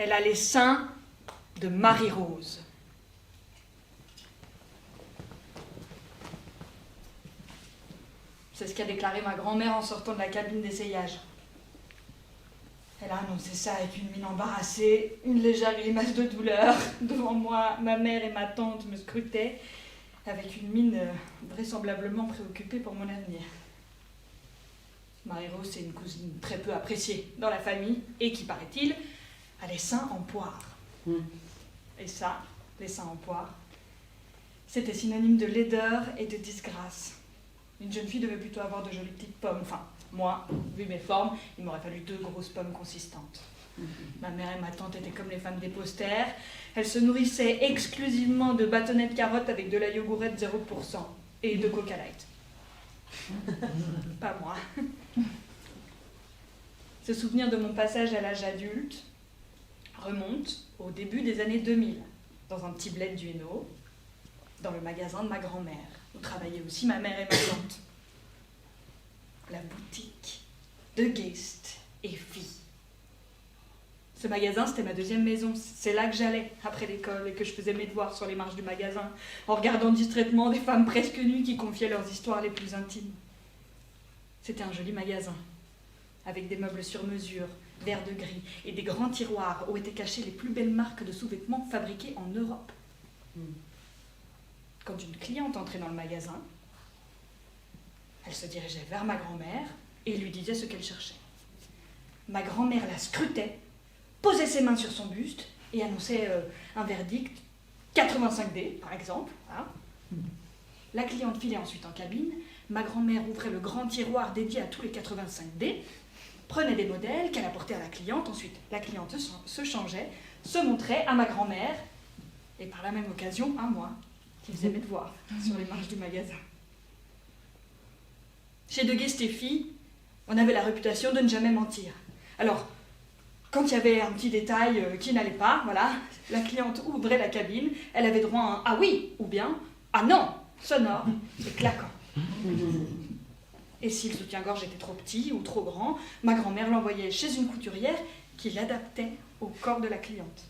Elle a les seins de Marie-Rose. C'est ce qu'a déclaré ma grand-mère en sortant de la cabine d'essayage. Elle a annoncé ça avec une mine embarrassée, une légère grimace de douleur. Devant moi, ma mère et ma tante me scrutaient avec une mine vraisemblablement préoccupée pour mon avenir. Marie-Rose, c'est une cousine très peu appréciée dans la famille et qui, paraît-il, a les seins en poire. Et ça, les seins en poire, c'était synonyme de laideur et de disgrâce. Une jeune fille devait plutôt avoir de jolies petites pommes. Enfin, moi, vu mes formes, il m'aurait fallu 2 grosses pommes consistantes. Ma mère et ma tante étaient comme les femmes des posters. Elles se nourrissaient exclusivement de bâtonnets de carottes avec de la yogourette 0% et de Coca Light. Pas moi. Ce souvenir de mon passage à l'âge adulte remonte au début des années 2000, dans un petit bled du Hainaut, dans le magasin de ma grand-mère, où travaillaient aussi ma mère et ma tante. La boutique de Guest et Filles. Ce magasin, c'était ma 2e maison. C'est là que j'allais après l'école et que je faisais mes devoirs sur les marches du magasin, en regardant distraitement des femmes presque nues qui confiaient leurs histoires les plus intimes. C'était un joli magasin, avec des meubles sur mesure, vert de gris, et des grands tiroirs où étaient cachées les plus belles marques de sous-vêtements fabriquées en Europe. Quand une cliente entrait dans le magasin, elle se dirigeait vers ma grand-mère et lui disait ce qu'elle cherchait. Ma grand-mère la scrutait, posait ses mains sur son buste et annonçait un verdict 85D, par exemple. Voilà. La cliente filait ensuite en cabine. Ma grand-mère ouvrait le grand tiroir dédié à tous les 85D, prenait des modèles qu'elle apportait à la cliente. Ensuite, la cliente se changeait, se montrait à ma grand-mère et par la même occasion à moi, qui faisais mes devoirs sur les marches du magasin. Chez De Guest et Filles, on avait la réputation de ne jamais mentir. Alors, quand il y avait un petit détail qui n'allait pas, voilà, la cliente ouvrait la cabine, elle avait droit à un « ah oui » ou bien « ah non » sonore et claquant. Et si le soutien-gorge était trop petit ou trop grand, ma grand-mère l'envoyait chez une couturière qui l'adaptait au corps de la cliente.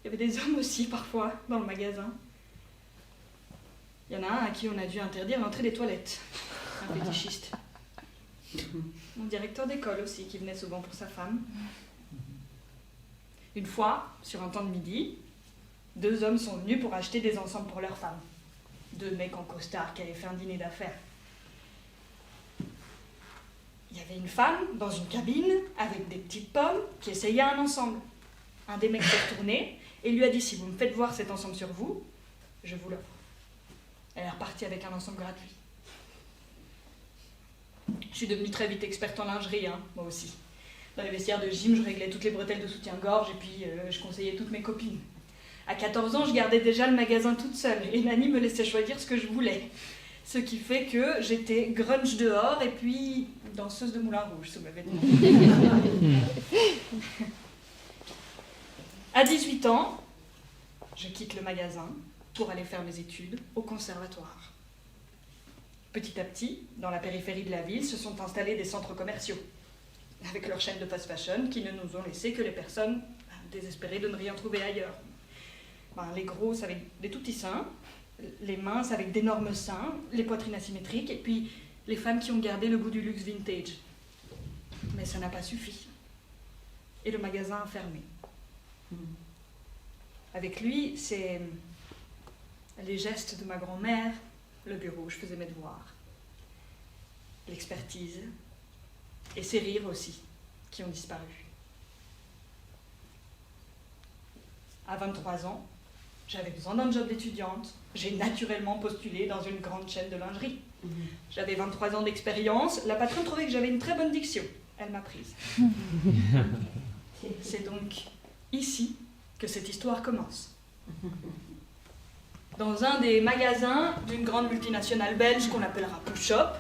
Il y avait des hommes aussi, parfois, dans le magasin. Il y en a un à qui on a dû interdire l'entrée des toilettes. Un fétichiste. Mon directeur d'école aussi, qui venait souvent pour sa femme. Une fois, sur un temps de midi, 2 hommes sont venus pour acheter des ensembles pour leurs femmes. 2 mecs en costard qui avaient fait un dîner d'affaires. Il y avait une femme dans une cabine avec des petites pommes qui essayait un ensemble. Un des mecs s'est retourné et lui a dit « si vous me faites voir cet ensemble sur vous, je vous l'offre ». Elle est repartie avec un ensemble gratuit. Je suis devenue très vite experte en lingerie, moi aussi. Dans les vestiaires de gym, je réglais toutes les bretelles de soutien-gorge et puis je conseillais toutes mes copines. À 14 ans, je gardais déjà le magasin toute seule et Nanny me laissait choisir ce que je voulais. Ce qui fait que j'étais grunge dehors et puis danseuse de Moulin Rouge sous mes vêtements. À 18 ans, je quitte le magasin pour aller faire mes études au conservatoire. Petit à petit, dans la périphérie de la ville, se sont installés des centres commerciaux, avec leurs chaînes de fast fashion qui ne nous ont laissé que les personnes désespérées de ne rien trouver ailleurs. Les grosses avec des tout petits seins, les minces avec d'énormes seins, les poitrines asymétriques, et puis les femmes qui ont gardé le goût du luxe vintage. Mais ça n'a pas suffi. Et le magasin a fermé. Avec lui, c'est les gestes de ma grand-mère, le bureau où je faisais mes devoirs, l'expertise, et ses rires aussi, qui ont disparu. À 23 ans, j'avais besoin d'un job d'étudiante. J'ai naturellement postulé dans une grande chaîne de lingerie. J'avais 23 ans d'expérience. La patronne trouvait que j'avais une très bonne diction. Elle m'a prise. C'est donc ici que cette histoire commence. Dans un des magasins d'une grande multinationale belge qu'on appellera Push Shop.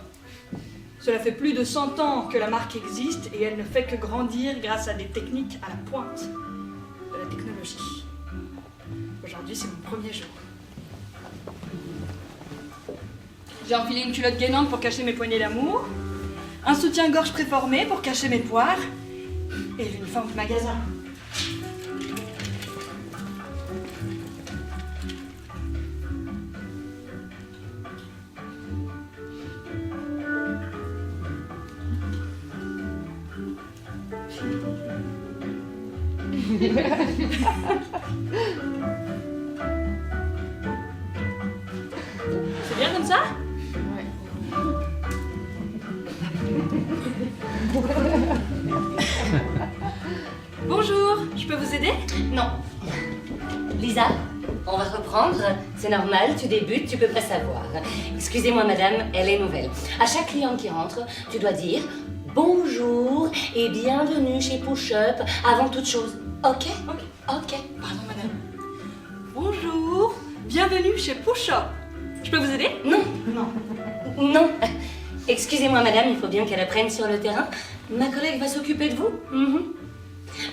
Cela fait plus de 100 ans que la marque existe et elle ne fait que grandir grâce à des techniques à la pointe de la technologie. Aujourd'hui, c'est mon premier jour. J'ai enfilé une culotte gainante pour cacher mes poignées d'amour, un soutien-gorge préformé pour cacher mes poires, et l'uniforme du magasin. C'est bien comme ça? Ouais. Bonjour, je peux vous aider? Non. Lisa, on va reprendre. C'est normal, tu débutes, tu peux pas savoir. Excusez-moi madame, elle est nouvelle. À chaque client qui rentre, tu dois dire bonjour et bienvenue chez Push Up avant toute chose. Ok? Ok. Pardon madame. Bonjour, bienvenue chez Push Up. Je peux vous aider? Non. Non. Non. Excusez-moi madame, il faut bien qu'elle apprenne sur le terrain. Ma collègue va s'occuper de vous.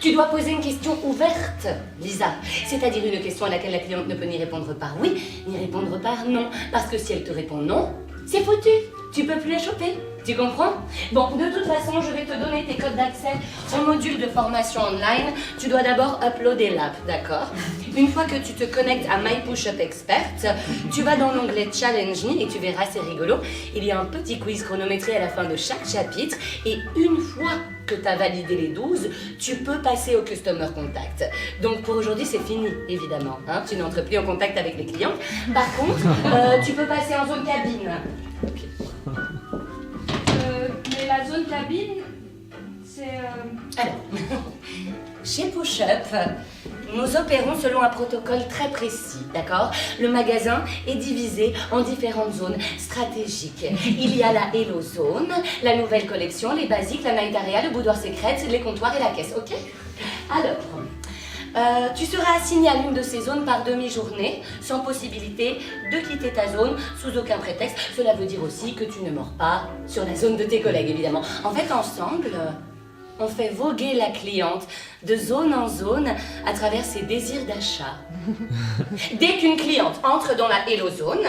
Tu dois poser une question ouverte, Lisa. C'est-à-dire une question à laquelle la cliente ne peut ni répondre par oui, ni répondre par non. Parce que si elle te répond non, c'est foutu. Tu peux plus la choper. Tu comprends? Bon, de toute façon, je vais te donner tes codes d'accès au module de formation online. Tu dois d'abord uploader l'app, d'accord? Une fois que tu te connectes à My Push Up Expert, tu vas dans l'onglet Challenge Me et tu verras, c'est rigolo. Il y a un petit quiz chronométré à la fin de chaque chapitre et une fois que tu as validé les 12, tu peux passer au Customer Contact. Donc pour aujourd'hui, c'est fini, évidemment. Hein? Tu n'entres plus en contact avec les clients. Par contre, tu peux passer en zone cabine. Mais la zone cabine, c'est... Alors, chez Push Up, nous opérons selon un protocole très précis, d'accord? Le magasin est divisé en différentes zones stratégiques. Il y a la Hello Zone, la nouvelle collection, les basiques, la Night Area, le boudoir secret, les comptoirs et la caisse, ok? Alors, tu seras assigné à l'une de ces zones par demi-journée, sans possibilité de quitter ta zone sous aucun prétexte. Cela veut dire aussi que tu ne mords pas sur la zone de tes collègues, évidemment. En fait, ensemble, on fait voguer la cliente de zone en zone à travers ses désirs d'achat. Dès qu'une cliente entre dans la Hello Zone,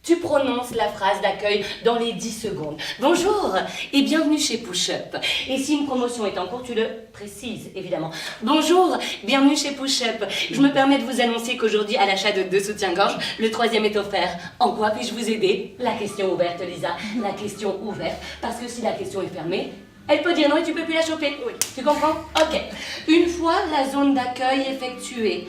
tu prononces la phrase d'accueil dans les 10 secondes. Bonjour et bienvenue chez Push Up. Et si une promotion est en cours, tu le précises, évidemment. Bonjour, bienvenue chez Push Up. Je me permets de vous annoncer qu'aujourd'hui, à l'achat de 2 soutiens-gorge, le 3e est offert. En quoi puis-je vous aider? La question ouverte, Lisa. La question ouverte. Parce que si la question est fermée, elle peut dire non et tu peux plus la choper. Oui. Tu comprends? Ok. Une fois la zone d'accueil effectuée,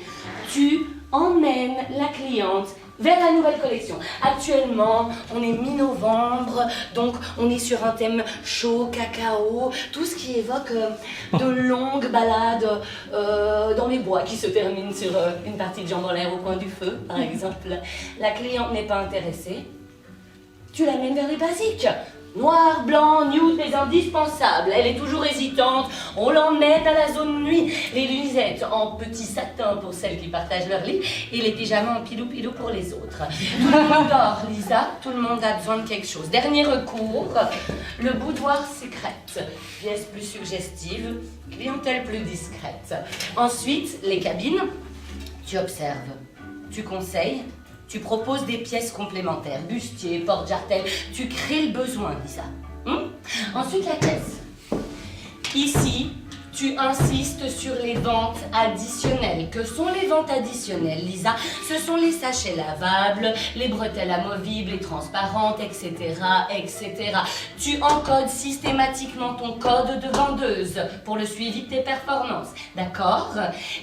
tu emmènes la cliente vers la nouvelle collection. Actuellement, on est mi-novembre, donc on est sur un thème chaud, cacao, tout ce qui évoque de longues balades dans les bois qui se terminent sur une partie de jambes en l'air au coin du feu, par exemple. La cliente n'est pas intéressée, tu l'amènes vers les basiques. Noir, blanc, nude, les indispensables. Elle est toujours hésitante. On l'emmène à la zone nuit. Les lunettes en petit satin pour celles qui partagent leur lit et les pyjamas en pilou-pilou pour les autres. Tout le monde dort, Lisa. Tout le monde a besoin de quelque chose. Dernier recours, le boudoir secret. Pièce plus suggestive, clientèle plus discrète. Ensuite, les cabines. Tu observes, tu conseilles. Tu proposes des pièces complémentaires, bustier, porte-jartel, tu crées le besoin, Lisa. Ensuite, la caisse. Ici, tu insistes sur les ventes additionnelles. Que sont les ventes additionnelles, Lisa? Ce sont les sachets lavables, les bretelles amovibles, les transparentes, etc., etc. Tu encodes systématiquement ton code de vendeuse pour le suivi de tes performances, d'accord?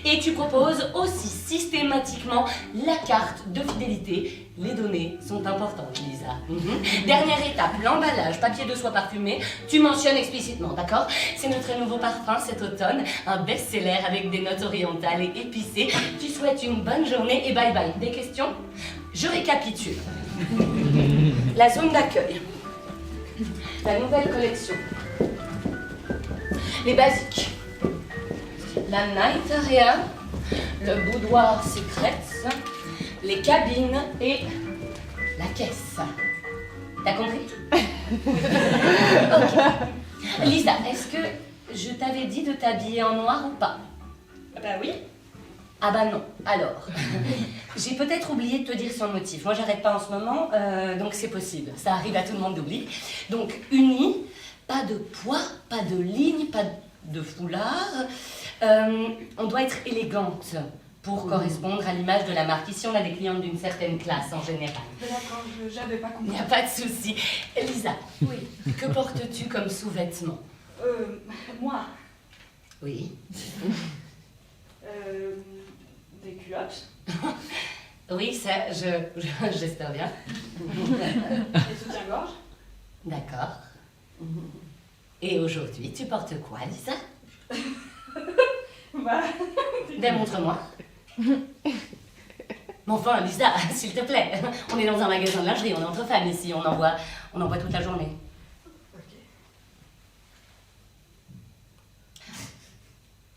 Et tu proposes aussi systématiquement la carte de fidélité. Les données sont importantes, Lisa. Dernière étape, l'emballage, papier de soie parfumé. Tu mentionnes explicitement, d'accord? C'est notre nouveau parfum cet automne, un best-seller avec des notes orientales et épicées. Tu souhaites une bonne journée et bye bye. Des questions? Je récapitule. La zone d'accueil, la nouvelle collection, les basiques, la night area, le boudoir secret, les cabines et la caisse. T'as compris? Ok. Lisa, est-ce que je t'avais dit de t'habiller en noir ou pas? Ah bah oui. Ah bah non. Alors, j'ai peut-être oublié de te dire son motif. Moi, j'arrête pas en ce moment, donc c'est possible. Ça arrive à tout le monde d'oublier. Donc, uni, pas de poids, pas de ligne, pas de... de foulard. On doit être élégante pour correspondre à l'image de la marque. Ici, on a des clientes d'une certaine classe en général. D'accord, j'avais pas compris. Il n'y a pas de souci. Lisa, oui, que portes-tu comme sous-vêtements? Moi, Oui. des culottes. Oui, ça, j'espère bien. Des soutiens-gorge. D'accord. Et aujourd'hui, tu portes quoi, Lisa? Bah, Ben, montre-moi. Mais enfin, Lisa, s'il te plaît, on est dans un magasin de lingerie, on est entre femmes ici, on en voit toute la journée. ok.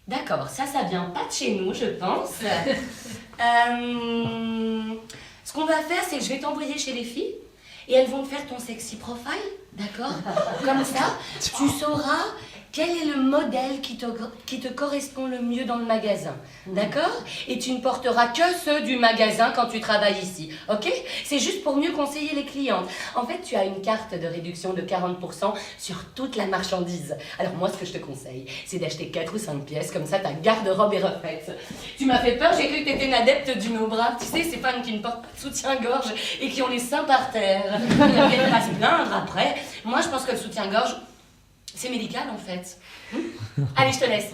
D'accord, ça vient pas de chez nous, je pense. Ce qu'on va faire, c'est que je vais t'envoyer chez les filles et elles vont te faire ton sexy profile, d'accord? Comme ça, tu sauras quel est le modèle qui te correspond le mieux dans le magasin, d'accord? Et tu ne porteras que ceux du magasin quand tu travailles ici, ok? C'est juste pour mieux conseiller les clientes. En fait, tu as une carte de réduction de 40% sur toute la marchandise. Alors moi, ce que je te conseille, c'est d'acheter 4 ou 5 pièces, comme ça ta garde-robe est refaite. Tu m'as fait peur, j'ai cru que tu étais une adepte du no-bras. Tu sais, ces femmes qui ne portent pas de soutien-gorge et qui ont les seins par terre. Elles viennent pas se plaindre après. Moi, je pense que le soutien-gorge, c'est médical en fait. Allez, je te laisse.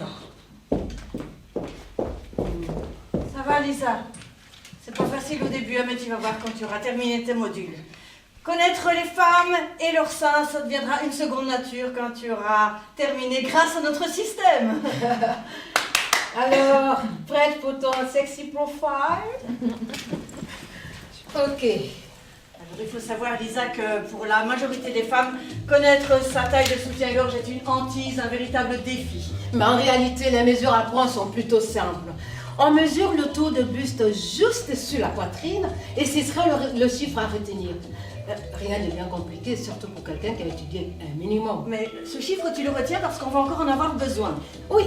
Ça va, Lisa? C'est pas facile au début, hein, mais tu vas voir quand tu auras terminé tes modules. Connaître les femmes et leurs seins, ça deviendra une seconde nature quand tu auras terminé grâce à notre système. Alors, prête pour ton sexy profile? Ok. Alors, il faut savoir, Lisa, que pour la majorité des femmes, connaître sa taille de soutien-gorge est une hantise, un véritable défi. Mais en réalité, les mesures à prendre sont plutôt simples. On mesure le tour de buste juste sur la poitrine et ce sera le chiffre à retenir. Rien de bien compliqué, surtout pour quelqu'un qui a étudié un minimum. Mais ce chiffre, tu le retiens parce qu'on va encore en avoir besoin. Oui,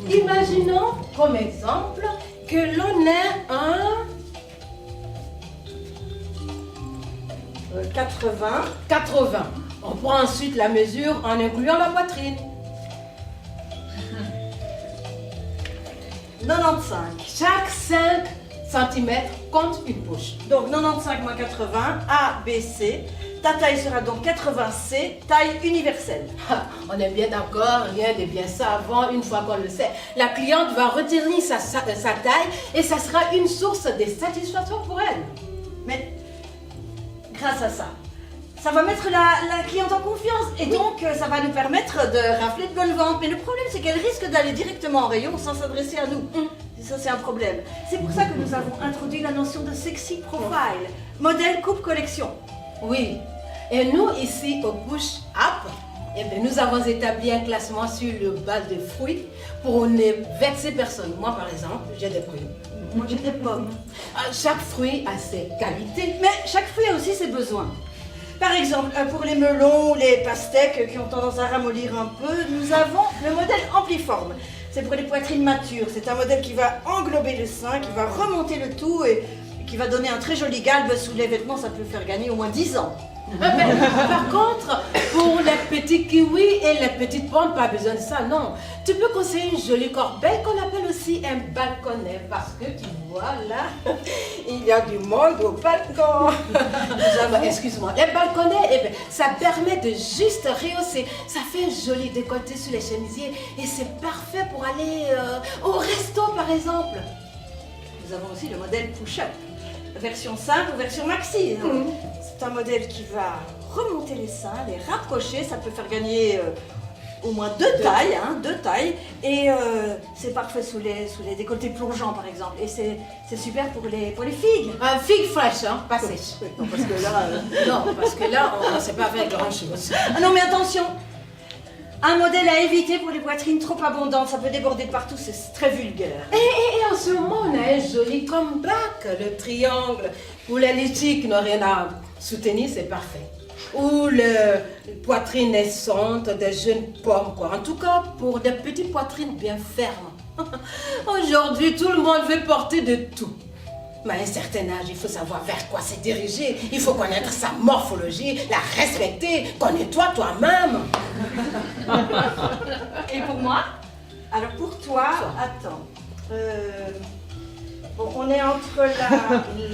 imaginons comme exemple que l'on ait un 80. On prend ensuite la mesure en incluant la poitrine. 95. Chaque 5 cm compte une poche. Donc 95 moins 80, A, B, C. Ta taille sera donc 80C, taille universelle. On est bien d'accord, rien de bien savant une fois qu'on le sait. La cliente va retenir sa taille et ça sera une source de satisfaction pour elle. Mais grâce à ça, ça va mettre la cliente en confiance et donc ça va nous permettre de rafler de bonne vente. Mais le problème, c'est qu'elle risque d'aller directement en rayon sans s'adresser à nous. Et ça, c'est un problème. C'est pour ça que nous avons introduit la notion de sexy profile, modèle coupe collection. Oui, et nous ici au Push Up, eh bien, nous avons établi un classement sur le base de fruits pour ne vexer personne. Moi par exemple, j'ai des fruits. Moi, j'ai des pommes. Chaque fruit a ses qualités. Mais chaque fruit a aussi ses besoins. Par exemple, pour les melons, les pastèques qui ont tendance à ramollir un peu, nous avons le modèle Ampliforme. C'est pour les poitrines matures. C'est un modèle qui va englober le sein, qui va remonter le tout et qui va donner un très joli galbe sous les vêtements. Ça peut faire gagner au moins 10 ans. Par contre, pour les petits kiwis et les petites pommes, pas besoin de ça, non. Tu peux conseiller une jolie corbeille qu'on appelle aussi un balconnet parce que tu vois là, il y a du monde au balcon. Excuse-moi, les balconnets, eh bien, ça permet de juste rehausser. Ça fait un joli décolleté sur les chemisiers et c'est parfait pour aller au resto par exemple. Nous avons aussi le modèle push-up. Version simple ou version maxi. C'est un modèle qui va remonter les seins, les rapprocher. Ça peut faire gagner au moins deux tailles. Et c'est parfait sous les décolletés plongeants par exemple. Et c'est super pour les figues. Un figue fraîche, hein, pas sèche. Non, parce que là, Non, parce que là, on ne sait pas faire grand-chose. Ah non, mais attention! Un modèle à éviter pour les poitrines trop abondantes, ça peut déborder de partout, c'est très vulgaire. Et en ce moment, on a un joli comeback, le triangle. Pour les litiges qui n'ont rien à soutenir, c'est parfait. Ou le poitrine naissante, des jeunes pommes, quoi. En tout cas, pour des petites poitrines bien fermes. Aujourd'hui, tout le monde veut porter de tout. Mais à un certain âge, il faut savoir vers quoi se diriger. Il faut connaître sa morphologie, la respecter. Connais-toi toi-même. Et pour moi, Alors pour toi, attends. Bon, on est entre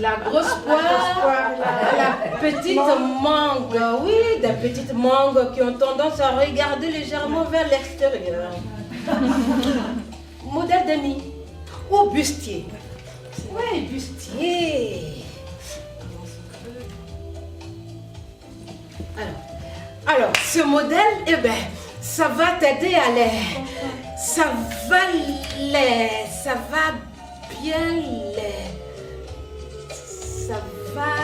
La grosse poire, la petite mangue. Oui, des petites mangues qui ont tendance à regarder légèrement vers l'extérieur. Modèle demi. Ou bustier. Oui, bustier. Alors, ce modèle, eh ben, ça va t'aider à l'air. Ça va bien l'air. Ça va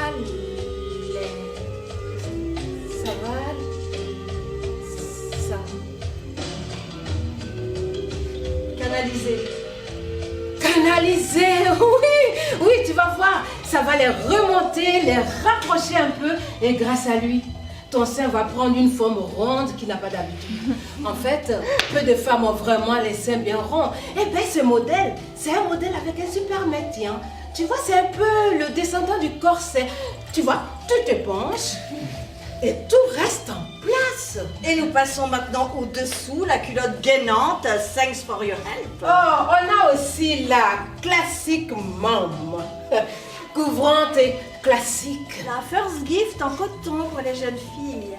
Canaliser, oui, tu vas voir, ça va les remonter, les rapprocher un peu et grâce à lui, ton sein va prendre une forme ronde qui n'a pas d'habitude. En fait, peu de femmes ont vraiment les seins bien ronds. Eh bien, ce modèle, c'est un modèle avec un super maintien. Tu vois, c'est un peu le descendant du corset. Tu vois, tu te penches et tout reste en place. Et nous passons maintenant au-dessous, la culotte gainante, thanks for your help. Oh, on a aussi la classique mom, couvrante et classique. La first gift en coton pour les jeunes filles.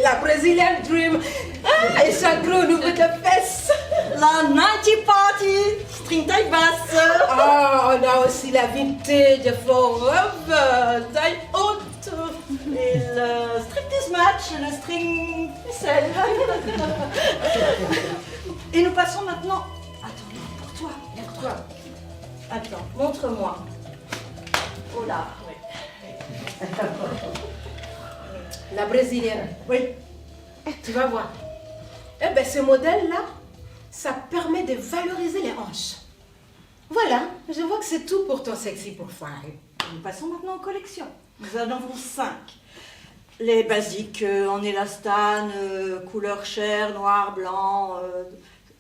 La Brazilian Dream. Ah, et chaque gros nouveau de fesses. La 90 Party, string taille basse. Oh, on a aussi la vintage forever, taille haute. Et le striptease match, le string ficelle. Et nous passons maintenant... Attends, pour toi. Pour toi. Attends, montre-moi. Oh là, oui. La brésilienne. Oui. Tu vas voir. Eh bien, ce modèle-là, ça permet de valoriser les hanches. Voilà, je vois que c'est tout pour ton sexy profile. Nous passons maintenant aux collections. Nous en avons 5. Les basiques en élastane, couleur chair, noir, blanc,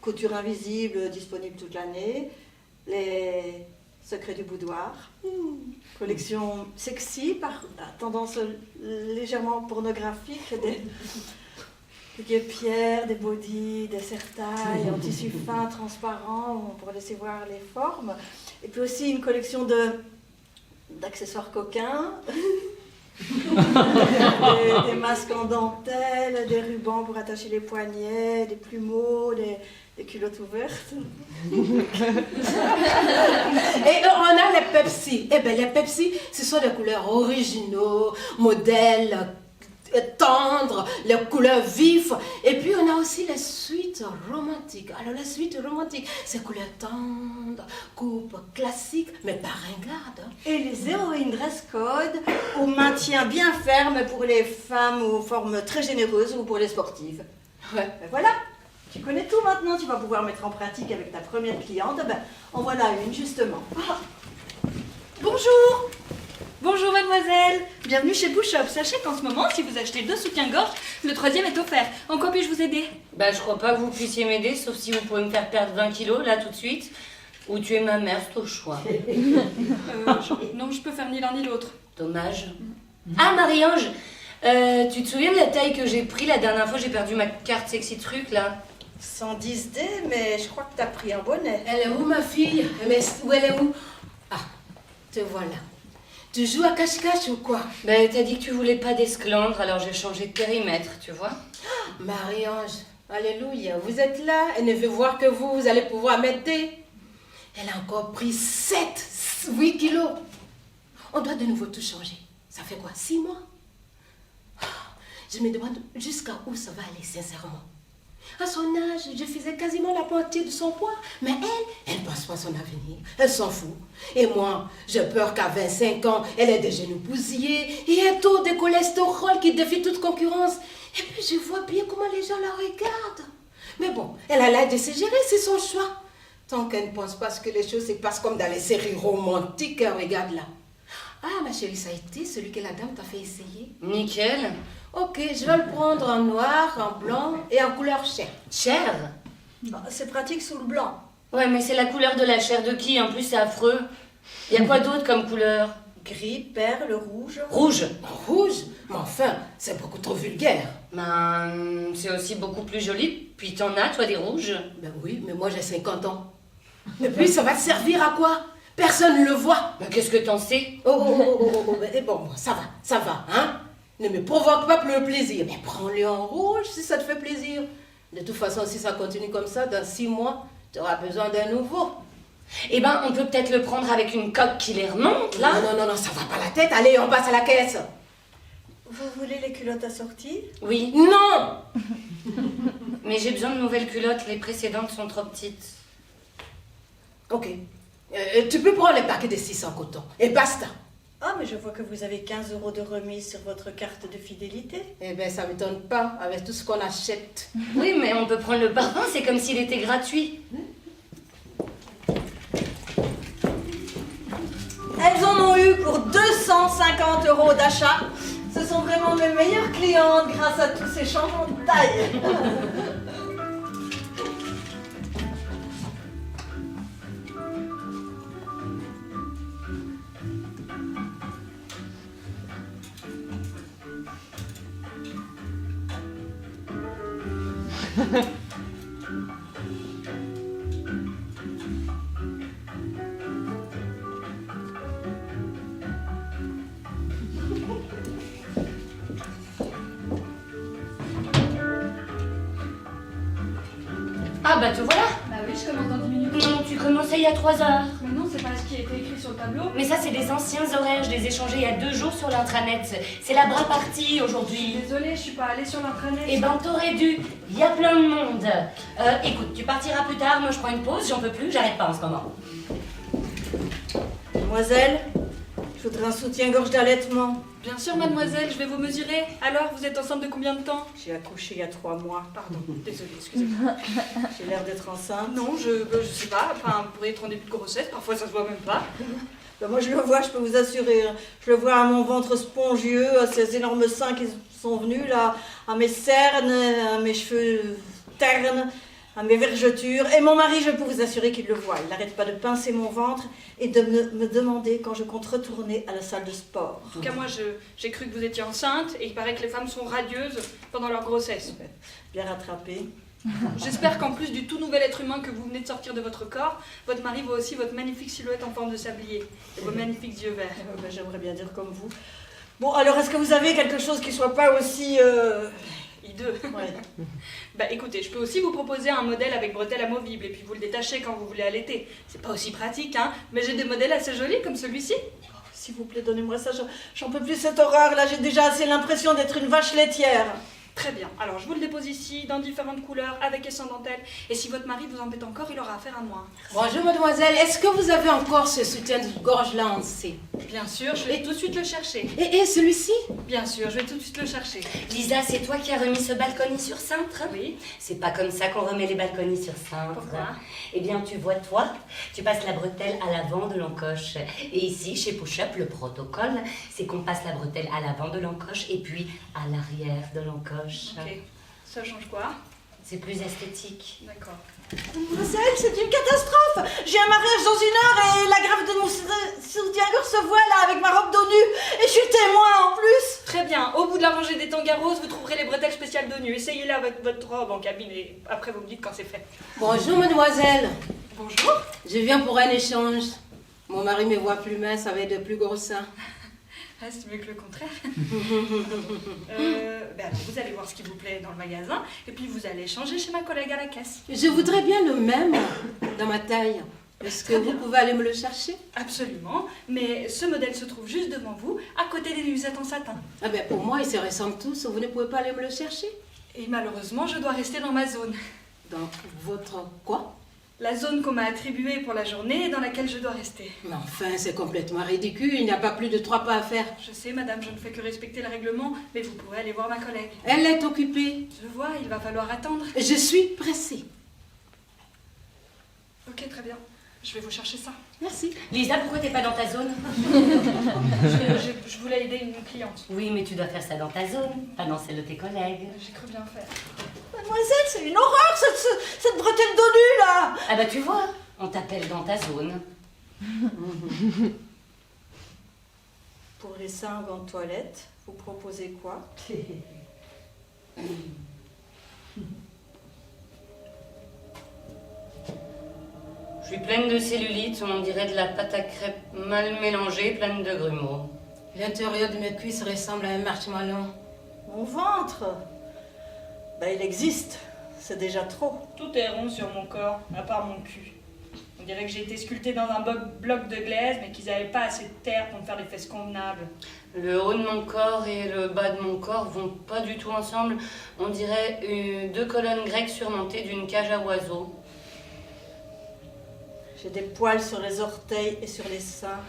couture invisible, disponible toute l'année. Les secrets du boudoir. Collection sexy, par tendance légèrement pornographique. Des guêpières, des bodys, des serre-tailles en tissu fin, transparent, pour laisser voir les formes. Et puis aussi une collection d'accessoires coquins, des masques en dentelle, des rubans pour attacher les poignets, des plumeaux, des culottes ouvertes. Et on a les Pepsi. Eh bien, les Pepsi, ce sont des couleurs originaux, modèles tendres, les couleurs vives. Et puis, on a aussi les suites romantiques. Alors, les suites romantiques, c'est couleurs tendres, coupe classique, mais pas ringarde. Et les héroïnes dress code au maintien bien ferme pour les femmes aux formes très généreuses ou pour les sportives. Ouais. Ben voilà, tu connais tout maintenant, tu vas pouvoir mettre en pratique avec ta première cliente. Ben, en voilà une justement. Ah. Bonjour. Bonjour mademoiselle, bienvenue chez Push Up. Sachez qu'en ce moment, si vous achetez 2 soutiens-gorge, le 3e est offert. En quoi puis-je vous aider? Bah, je crois pas que vous puissiez m'aider, sauf si vous pouvez me faire perdre 20 kilos, là, tout de suite. Ou tuer ma mère, c'est au choix. Non, je peux faire ni l'un ni l'autre. Dommage. Ah, Marie-Ange, tu te souviens de la taille que j'ai pris la dernière fois? J'ai perdu ma carte sexy truc, là. 110D, mais je crois que t'as pris un bonnet. Elle est où, ma fille? Mais où elle est où? Ah, te voilà. Tu joues à cache-cache ou quoi? Ben, t'as dit que tu voulais pas d'esclandre, alors j'ai changé de périmètre, tu vois. Marie-Ange, alléluia, vous êtes là, elle ne veut voir que vous allez pouvoir m'aider. Elle a encore pris 8 kilos. On doit de nouveau tout changer. Ça fait quoi, 6 mois? Je me demande jusqu'à où ça va aller, sincèrement. À son âge, je faisais quasiment la moitié de son poids. Mais elle ne pense pas à son avenir. Elle s'en fout. Et moi, j'ai peur qu'à 25 ans, elle ait des genoux bousillés et un taux de cholestérol qui défie toute concurrence. Et puis, je vois bien comment les gens la regardent. Mais bon, elle a l'air de se gérer, c'est son choix. Tant qu'elle ne pense pas que les choses se passent comme dans les séries romantiques, regarde là. Ah, ma chérie, ça a été celui que la dame t'a fait essayer? Nickel. Ok, je vais le prendre en noir, en blanc et en couleur chair. Chair? Bah, c'est pratique sous le blanc. Ouais, mais c'est la couleur de la chair de qui? En plus, c'est affreux. Y a quoi d'autre comme couleur? Gris, perle, rouge. Rouge. Rouge? Mais enfin, c'est beaucoup trop vulgaire. Ben, c'est aussi beaucoup plus joli. Puis t'en as, toi, des rouges. Ben oui, mais moi j'ai 50 ans. Et puis ça va te servir à quoi? Personne ne le voit. Mais qu'est-ce que t'en sais? Mais bon, ça va, hein? Ne me provoque pas pour le plaisir. Mais prends-le en rouge si ça te fait plaisir. De toute façon, si ça continue comme ça, dans 6 mois, tu auras besoin d'un nouveau. Eh ben, on peut peut-être le prendre avec une coque qui les remonte, là. Non, ça va pas la tête. Allez, on passe à la caisse. Vous voulez les culottes assorties? Oui. Non! Mais j'ai besoin de nouvelles culottes, les précédentes sont trop petites. Ok. Tu peux prendre les paquets de 600 coton. Et basta. Ah, mais je vois que vous avez 15 € de remise sur votre carte de fidélité. Eh bien, ça ne m'étonne pas, avec tout ce qu'on achète. Oui, mais on peut prendre le parfum, c'est comme s'il était gratuit. Elles en ont eu pour 250 € d'achat. Ce sont vraiment mes meilleures clientes grâce à tous ces changements de taille. Ah bah te voilà. Bah oui, je commence dans 10 minutes. Non, tu commençais il y a 3 heures. Mais non, c'est pas ce qui a été écrit sur le tableau. Mais ça, c'est des anciens horaires, je les ai changés il y a 2 jours sur l'intranet. C'est la bras partie aujourd'hui. Désolée, je suis pas allée sur l'intranet. Eh ben, t'aurais dû. Il y a plein de monde. Écoute, tu partiras plus tard. Moi, je prends une pause. J'en peux plus. J'arrête pas en ce moment. Mademoiselle, je voudrais un soutien-gorge d'allaitement. Bien sûr, mademoiselle, je vais vous mesurer. Alors, vous êtes enceinte de combien de temps? J'ai accouché il y a 3 mois. Pardon, désolée, excusez-moi. J'ai l'air d'être enceinte. Non, je sais pas. Enfin, vous pourriez être en début de grossesse. Parfois, ça se voit même pas. Ben moi je le vois, je peux vous assurer. Je le vois à mon ventre spongieux, à ces énormes seins qui sont venus là, à mes cernes, à mes cheveux ternes, à mes vergetures. Et mon mari, je peux vous assurer qu'il le voit. Il n'arrête pas de pincer mon ventre et de me demander quand je compte retourner à la salle de sport. En tout cas, moi, j'ai cru que vous étiez enceinte et il paraît que les femmes sont radieuses pendant leur grossesse. Bien rattrapé. J'espère qu'en plus du tout nouvel être humain que vous venez de sortir de votre corps, votre mari voit aussi votre magnifique silhouette en forme de sablier et vos magnifiques yeux verts. Ben, j'aimerais bien dire comme vous. Bon, alors est-ce que vous avez quelque chose qui soit pas aussi... Hideux. Ouais. Bah écoutez, je peux aussi vous proposer un modèle avec bretelles amovibles et puis vous le détachez quand vous voulez allaiter. C'est pas aussi pratique, hein, mais j'ai des modèles assez jolis comme celui-ci. S'il vous plaît, donnez-moi ça. J'en peux plus cette horreur. Là, j'ai déjà assez l'impression d'être une vache laitière. Très bien, alors je vous le dépose ici, dans différentes couleurs, avec et sans dentelle. Et si votre mari vous embête encore, il aura affaire à moi. Bonjour mademoiselle, est-ce que vous avez encore ce soutien-gorge là en C? Bien sûr, je vais tout de suite le chercher. Et celui-ci? Bien sûr, je vais tout de suite le chercher. Lisa, c'est toi qui as remis ce balconis sur cintre? Oui. C'est pas comme ça qu'on remet les balconis sur cintre. Pourquoi? Eh bien, tu vois, toi, tu passes la bretelle à l'avant de l'encoche. Et ici, chez Push-Up, le protocole, c'est qu'on passe la bretelle à l'avant de l'encoche et puis à l'arrière de l'encoche. Ok, ça change quoi? C'est plus esthétique. D'accord. Mademoiselle, c'est une catastrophe. J'ai un mariage dans 1 heure et la grave de mon soutien-gorge se voit là avec ma robe d'eau nue. Et je suis témoin en plus. Très bien, au bout de la rangée des tangas roses, vous trouverez les bretelles spéciales de nu. Essayez-la avec votre robe en cabine et après vous me dites quand c'est fait. Bonjour mademoiselle. Bonjour. Je viens pour un échange. Mon mari me voit plus mince avec de plus gros seins. Ah, c'est mieux que le contraire. Alors, vous allez voir ce qui vous plaît dans le magasin et puis vous allez changer chez ma collègue à la caisse. Je voudrais bien le même dans ma taille. Est-ce que vous pouvez aller me le chercher? Absolument, mais ce modèle se trouve juste devant vous, à côté des nuisettes en satin. Ah ben pour moi, ils se ressemblent tous. Vous ne pouvez pas aller me le chercher? Et malheureusement, je dois rester dans ma zone. Dans votre quoi? La zone qu'on m'a attribuée pour la journée et dans laquelle je dois rester. Mais enfin, c'est complètement ridicule. Il n'y a pas plus de 3 pas à faire. Je sais, madame, je ne fais que respecter le règlement, mais vous pourrez aller voir ma collègue. Elle est occupée. Je vois, il va falloir attendre. Je suis pressée. Ok, très bien. Je vais vous chercher ça. Merci. Lisa, pourquoi t'es pas dans ta zone? Je voulais aider une cliente. Oui, mais tu dois faire ça dans ta zone, pas dans celle de tes collègues. J'ai cru bien faire. Mademoiselle, c'est une horreur cette bretelle d'eau nue là. Ah bah tu vois, on t'appelle dans ta zone. Pour les seins en toilette, vous proposez quoi? Je suis pleine de cellulite, on dirait de la pâte à crêpes mal mélangée, pleine de grumeaux. L'intérieur de mes cuisses ressemble à un marshmallow. Mon ventre? Ben, il existe. C'est déjà trop. Tout est rond sur mon corps, à part mon cul. On dirait que j'ai été sculptée dans un bloc de glaise, mais qu'ils n'avaient pas assez de terre pour me faire des fesses convenables. Le haut de mon corps et le bas de mon corps vont pas du tout ensemble. On dirait deux colonnes grecques surmontées d'une cage à oiseaux. J'ai des poils sur les orteils et sur les seins.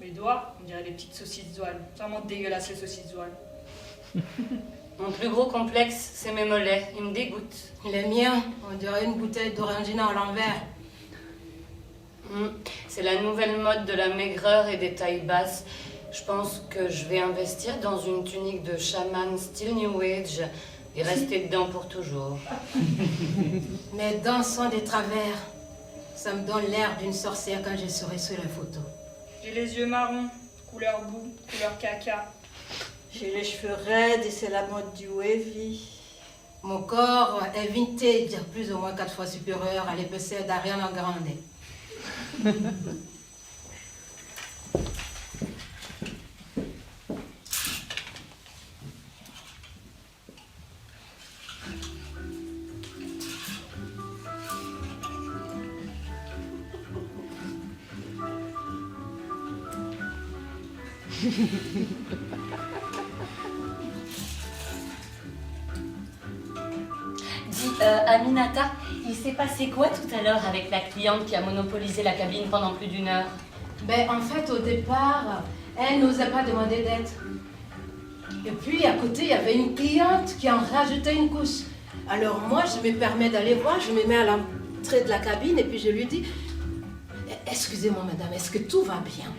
Mes doigts, on dirait des petites saucisses d'oie. C'est vraiment dégueulasse les saucisses d'oie. Mon plus gros complexe, c'est mes mollets. Ils me dégoûtent. Les miens, on dirait une bouteille d'orangina à l'envers. C'est la nouvelle mode de la maigreur et des tailles basses. Je pense que je vais investir dans une tunique de chaman style New Age et rester dedans pour toujours. Mes dents sont des travers. Ça me donne l'air d'une sorcière quand je serai sur la photo. J'ai les yeux marrons, couleur boue, couleur caca. J'ai les cheveux raides et c'est la mode du wavy. Mon corps est vintage, plus ou moins 4 fois supérieur à l'épaisseur d'Ariana Grande. Dis, Aminata, il s'est passé quoi tout à l'heure avec la cliente qui a monopolisé la cabine pendant plus d'1 heure? Ben, en fait, au départ, elle n'osait pas demander d'aide. Et puis, à côté, il y avait une cliente qui en rajoutait une couche. Alors moi, je me permets d'aller voir, je me mets à l'entrée de la cabine et puis je lui dis « Excusez-moi, madame, est-ce que tout va bien? »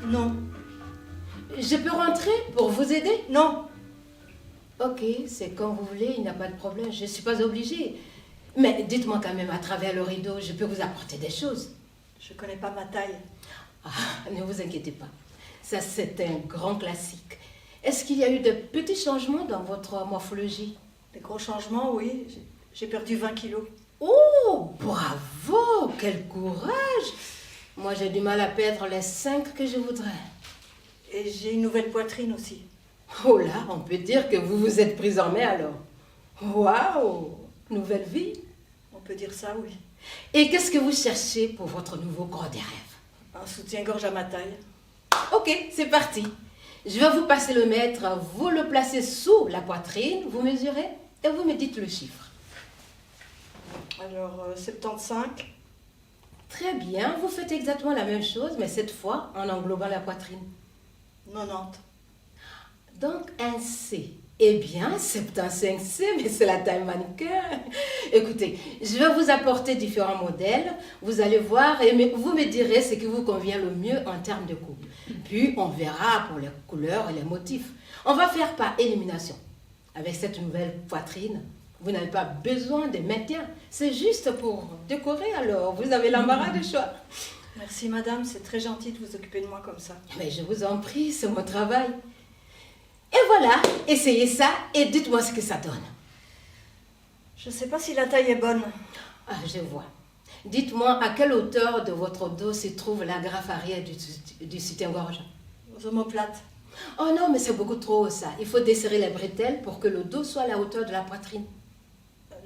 Non. Je peux rentrer pour vous aider? Non. Ok, c'est comme vous voulez, il n'y a pas de problème, je ne suis pas obligée. Mais dites-moi quand même, à travers le rideau, je peux vous apporter des choses. Je connais pas ma taille. Ah, ne vous inquiétez pas, ça c'est un grand classique. Est-ce qu'il y a eu de petits changements dans votre morphologie? Des gros changements, oui. J'ai perdu 20 kilos. Oh, bravo, quel courage! Moi j'ai du mal à perdre les 5 que je voudrais. Et j'ai une nouvelle poitrine aussi. Oh là, on peut dire que vous vous êtes prise en main alors. Waouh, nouvelle vie. On peut dire ça, oui. Et qu'est-ce que vous cherchez pour votre nouveau corps des rêves? Un soutien-gorge à ma taille. Ok, c'est parti. Je vais vous passer le mètre, vous le placez sous la poitrine, vous mesurez et vous me dites le chiffre. Alors, 75. Très bien, vous faites exactement la même chose, mais cette fois en englobant la poitrine. 90. Donc un C. Eh bien, 75C, mais c'est la taille mannequin. Écoutez, je vais vous apporter différents modèles. Vous allez voir et vous me direz ce qui vous convient le mieux en termes de coupe. Puis, on verra pour les couleurs et les motifs. On va faire par élimination. Avec cette nouvelle poitrine, vous n'avez pas besoin de maintien. C'est juste pour décorer, alors vous avez l'embarras du choix. Merci, madame. C'est très gentil de vous occuper de moi comme ça. Mais je vous en prie, c'est mon travail. Et voilà, essayez ça et dites-moi ce que ça donne. Je sais pas si la taille est bonne. Ah, je vois. Dites-moi à quelle hauteur de votre dos se trouve la graffe arrière du soutien-gorge. Aux omoplates. Oh non, mais c'est beaucoup trop haut ça. Il faut desserrer les bretelles pour que le dos soit à la hauteur de la poitrine.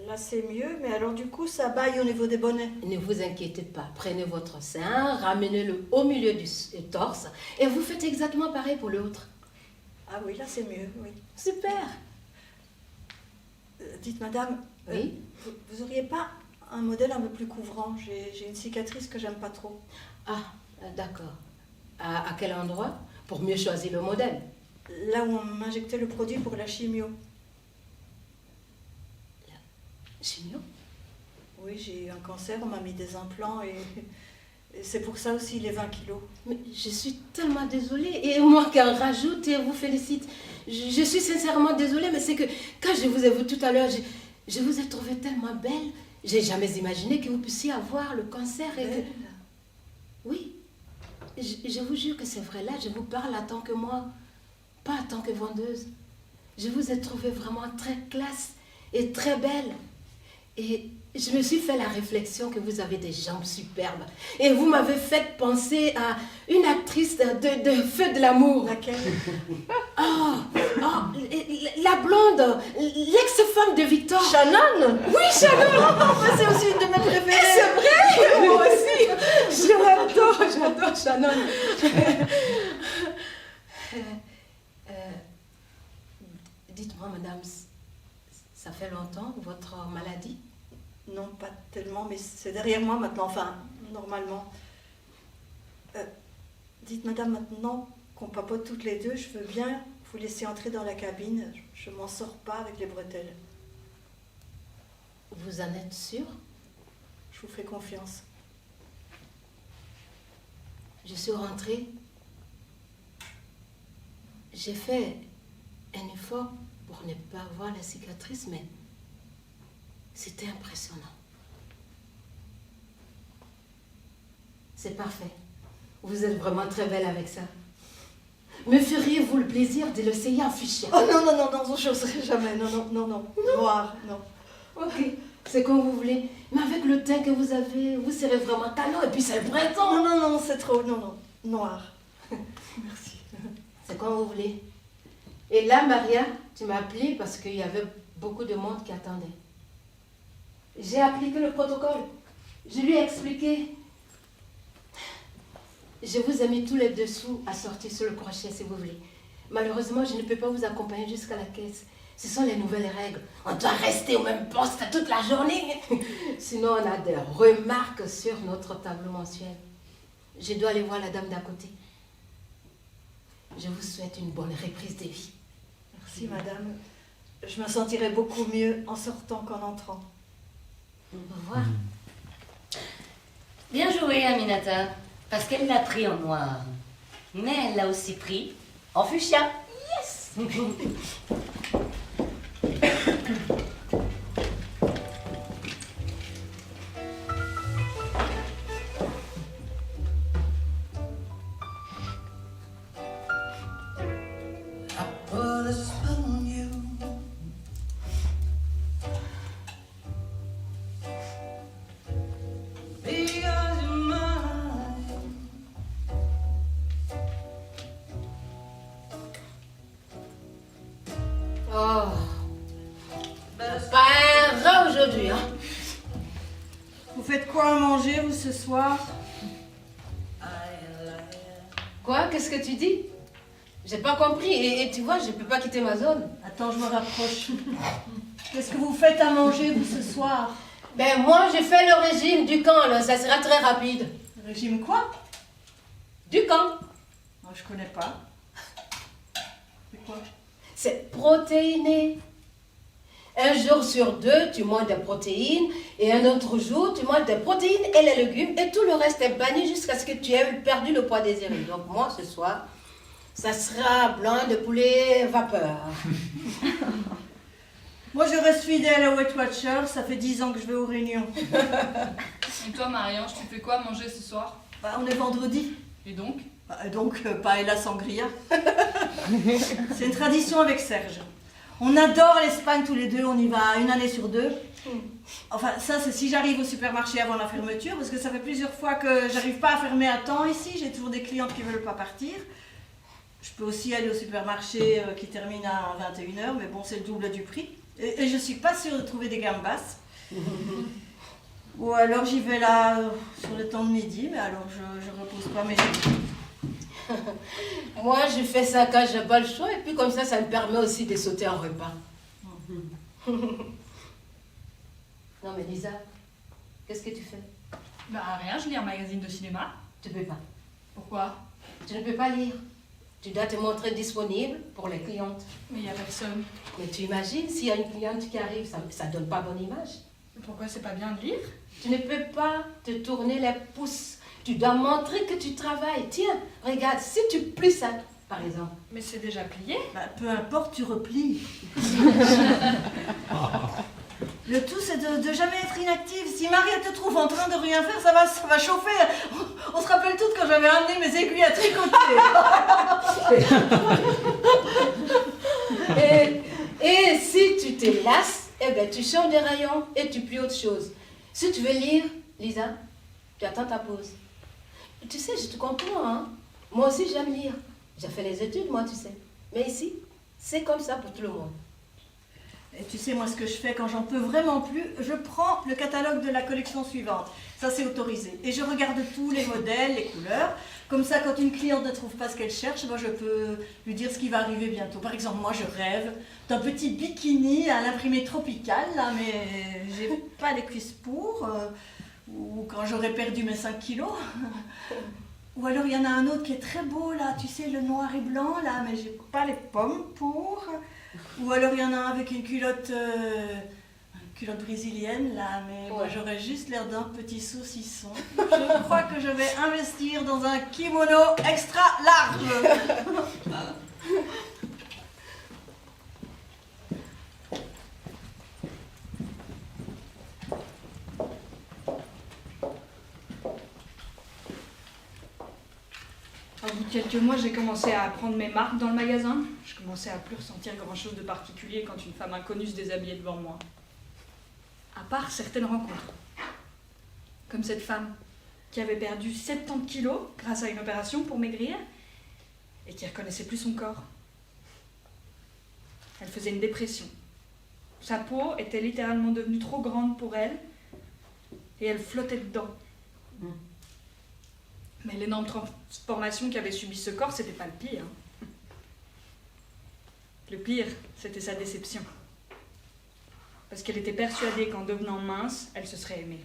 Là, c'est mieux, mais alors du coup, ça baille au niveau des bonnets. Ne vous inquiétez pas. Prenez votre sein, ramenez-le au milieu du torse et vous faites exactement pareil pour l'autre. Ah oui, là, c'est mieux, oui. Super. Dites, madame, Oui. Vous auriez pas un modèle un peu plus couvrant? J'ai une cicatrice que j'aime pas trop. Ah, d'accord. À quel endroit? Pour mieux choisir le modèle. Là où on m'injectait le produit pour la chimio. Chimio? Oui, j'ai eu un cancer, on m'a mis des implants et c'est pour ça aussi les 20 kilos. Mais je suis tellement désolée. Et moi qui en rajoute et vous félicite. Je suis sincèrement désolée, mais c'est que quand je vous ai vu tout à l'heure, je vous ai trouvée tellement belle J'ai jamais imaginé que vous puissiez avoir le cancer et que... Oui, je vous jure que c'est vrai. Là, je vous parle en tant que moi, pas en tant que vendeuse. Je vous ai trouvé vraiment très classe et très belle. Et je me suis fait la réflexion que vous avez des jambes superbes. Et vous m'avez fait penser à une actrice de Feu de l'amour. Laquelle? La blonde, l'ex-femme de Victor. Shannon? Oui, Shannon. C'est aussi une de mes préférées. C'est vrai. Moi aussi. J'adore Shannon. Dites-moi, madame, ça fait longtemps votre maladie? Non, pas tellement, mais c'est derrière moi maintenant, enfin, normalement. Dites, madame, maintenant qu'on papote toutes les deux, je veux bien vous laisser entrer dans la cabine. Je m'en sors pas avec les bretelles. Vous en êtes sûre? Je vous fais confiance. Je suis rentrée. J'ai fait un effort pour ne pas voir la cicatrice, mais c'était impressionnant. C'est parfait. Vous êtes vraiment très belle avec ça. Me feriez-vous le plaisir de l'essayer en fuchsia? Oh non, je n'oserais jamais. Non. Noir, non. Ok, c'est comme vous voulez. Mais avec le teint que vous avez, vous serez vraiment canon. Et puis c'est le printemps. Non, c'est trop. Non. Noir. Merci. C'est comme vous voulez. Et là, Maria, tu m'as appelé parce qu'il y avait beaucoup de monde qui attendait. J'ai appliqué le protocole. Je lui ai expliqué. Je vous ai mis tous les dessous assortis sur le crochet si vous voulez. Malheureusement, je ne peux pas vous accompagner jusqu'à la caisse. Ce sont les nouvelles règles. On doit rester au même poste toute la journée. Sinon, on a des remarques sur notre tableau mensuel. Je dois aller voir la dame d'à côté. Je vous souhaite une bonne reprise de vie. Merci, madame. Je me sentirai beaucoup mieux en sortant qu'en entrant. Au revoir. Bien joué, Aminata. Parce qu'elle l'a pris en noir. Mais elle l'a aussi pris en fuchsia. Yes. Oh, pas un rat aujourd'hui, hein? Vous faites quoi à manger, vous, ce soir? Quoi? Qu'est-ce que tu dis? J'ai pas compris. Et tu vois, je peux pas quitter ma zone. Attends, je me rapproche. Qu'est-ce que vous faites à manger, vous, ce soir? Ben moi, j'ai fait le régime du camp, là. Ça sera très rapide. Régime quoi? Du camp. Moi, je connais pas. C'est quoi? C'est protéiné. Un jour sur deux, tu manges des protéines. Et un autre jour, tu manges des protéines et les légumes. Et tout le reste est banni jusqu'à ce que tu aies perdu le poids désiré. Donc moi, ce soir, ça sera blanc de poulet vapeur. Moi, je reste fidèle à Weight Watchers. Ça fait 10 ans que je vais aux réunions. Et toi, Marie-Ange, tu fais quoi manger ce soir? Bah, on est vendredi. Et donc? Donc, paella sangria. C'est une tradition avec Serge. On adore l'Espagne tous les deux, on y va une année sur deux. Enfin, ça, c'est si j'arrive au supermarché avant la fermeture, parce que ça fait plusieurs fois que j'arrive pas à fermer à temps ici, j'ai toujours des clientes qui veulent pas partir. Je peux aussi aller au supermarché qui termine à 21h, mais bon, c'est le double du prix. Et je suis pas sûre de trouver des gambas. Ou alors j'y vais là sur le temps de midi, mais alors je repose pas mes jambes. Moi, je fais ça quand j'ai pas le choix. Et puis comme ça me permet aussi de sauter un repas. Non mais Lisa, qu'est-ce que tu fais? Bah rien, je lis un magazine de cinéma. Tu peux pas. Pourquoi? Tu ne peux pas lire. Tu dois te montrer disponible pour les clientes. Mais il n'y a personne. Mais tu imagines, s'il y a une cliente qui arrive, ça donne pas bonne image. Pourquoi c'est pas bien de lire? Tu ne peux pas te tourner les pouces. Tu dois montrer que tu travailles. Tiens, regarde, si tu plies ça, par exemple. Mais c'est déjà plié. Bah, peu importe, tu replies. Le tout, c'est de jamais être inactive. Si Marie te trouve en train de rien faire, ça va chauffer. On se rappelle toutes quand j'avais amené mes aiguilles à tricoter. Et si tu te lasses, eh ben, tu changes de rayon et tu plies autre chose. Si tu veux lire, Lisa, tu attends ta pause. Tu sais, je te comprends, hein. Moi aussi, j'aime lire. J'ai fait les études, moi, tu sais. Mais ici, c'est comme ça pour tout le monde. Et tu sais, moi, ce que je fais quand j'en peux vraiment plus, je prends le catalogue de la collection suivante. Ça, c'est autorisé. Et je regarde tous les modèles, les couleurs. Comme ça, quand une cliente ne trouve pas ce qu'elle cherche, moi, je peux lui dire ce qui va arriver bientôt. Par exemple, moi, je rêve d'un petit bikini à l'imprimé tropical, là, mais j'ai pas les cuisses pour. Ou quand j'aurai perdu mes 5 kilos. Ou alors, il y en a un autre qui est très beau, là, tu sais, le noir et blanc, là, mais j'ai pas les pommes pour. Ou alors, il y en a un avec une culotte brésilienne, là, mais moi, j'aurais juste l'air d'un petit saucisson. Je crois que je vais investir dans un kimono extra large. Au bout de quelques mois, j'ai commencé à prendre mes marques dans le magasin. Je commençais à plus ressentir grand-chose de particulier quand une femme inconnue se déshabillait devant moi. À part certaines rencontres. Comme cette femme qui avait perdu 70 kilos grâce à une opération pour maigrir et qui ne reconnaissait plus son corps. Elle faisait une dépression. Sa peau était littéralement devenue trop grande pour elle et elle flottait dedans. Mais l'énorme transformation qu'avait subi ce corps, c'était pas le pire. Le pire, c'était sa déception. Parce qu'elle était persuadée qu'en devenant mince, elle se serait aimée.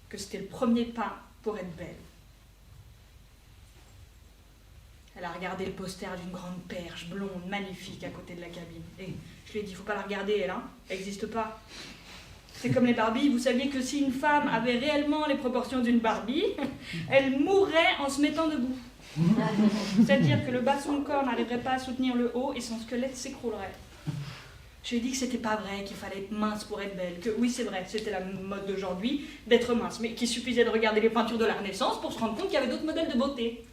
Que c'était le premier pas pour être belle. Elle a regardé le poster d'une grande perche blonde, magnifique, à côté de la cabine. Et je lui ai dit, faut pas la regarder, elle, hein. Elle n'existe pas. C'est comme les Barbies, vous saviez que si une femme avait réellement les proportions d'une Barbie, elle mourrait en se mettant debout. C'est-à-dire que le bas de son corps n'arriverait pas à soutenir le haut et son squelette s'écroulerait. Je lui ai dit que c'était pas vrai, qu'il fallait être mince pour être belle, que oui c'est vrai, c'était la mode d'aujourd'hui d'être mince, mais qu'il suffisait de regarder les peintures de la Renaissance pour se rendre compte qu'il y avait d'autres modèles de beauté.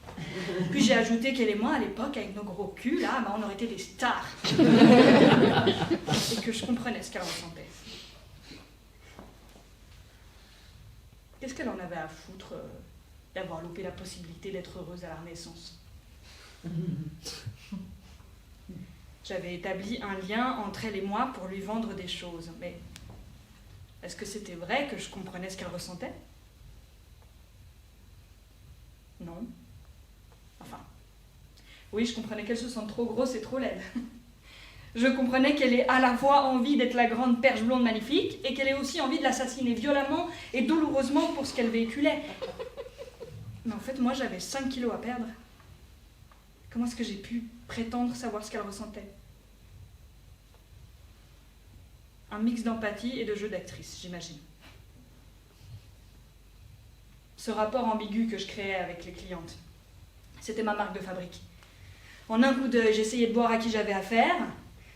Puis j'ai ajouté qu'elle et moi, à l'époque, avec nos gros culs, là, bah, on aurait été des stars. Et que je comprenais ce qu'elle ressentait. Qu'est-ce qu'elle en avait à foutre d'avoir loupé la possibilité d'être heureuse à la Renaissance? J'avais établi un lien entre elle et moi pour lui vendre des choses, mais est-ce que c'était vrai que je comprenais ce qu'elle ressentait? Non. Enfin, oui, je comprenais qu'elle se sente trop grosse et trop laide. Je comprenais qu'elle ait à la fois envie d'être la grande perche blonde magnifique et qu'elle ait aussi envie de l'assassiner violemment et douloureusement pour ce qu'elle véhiculait. Mais en fait, moi, j'avais 5 kilos à perdre. Comment est-ce que j'ai pu prétendre savoir ce qu'elle ressentait? Un mix d'empathie et de jeu d'actrice, j'imagine. Ce rapport ambigu que je créais avec les clientes, c'était ma marque de fabrique. En un coup d'œil, j'essayais de voir à qui j'avais affaire.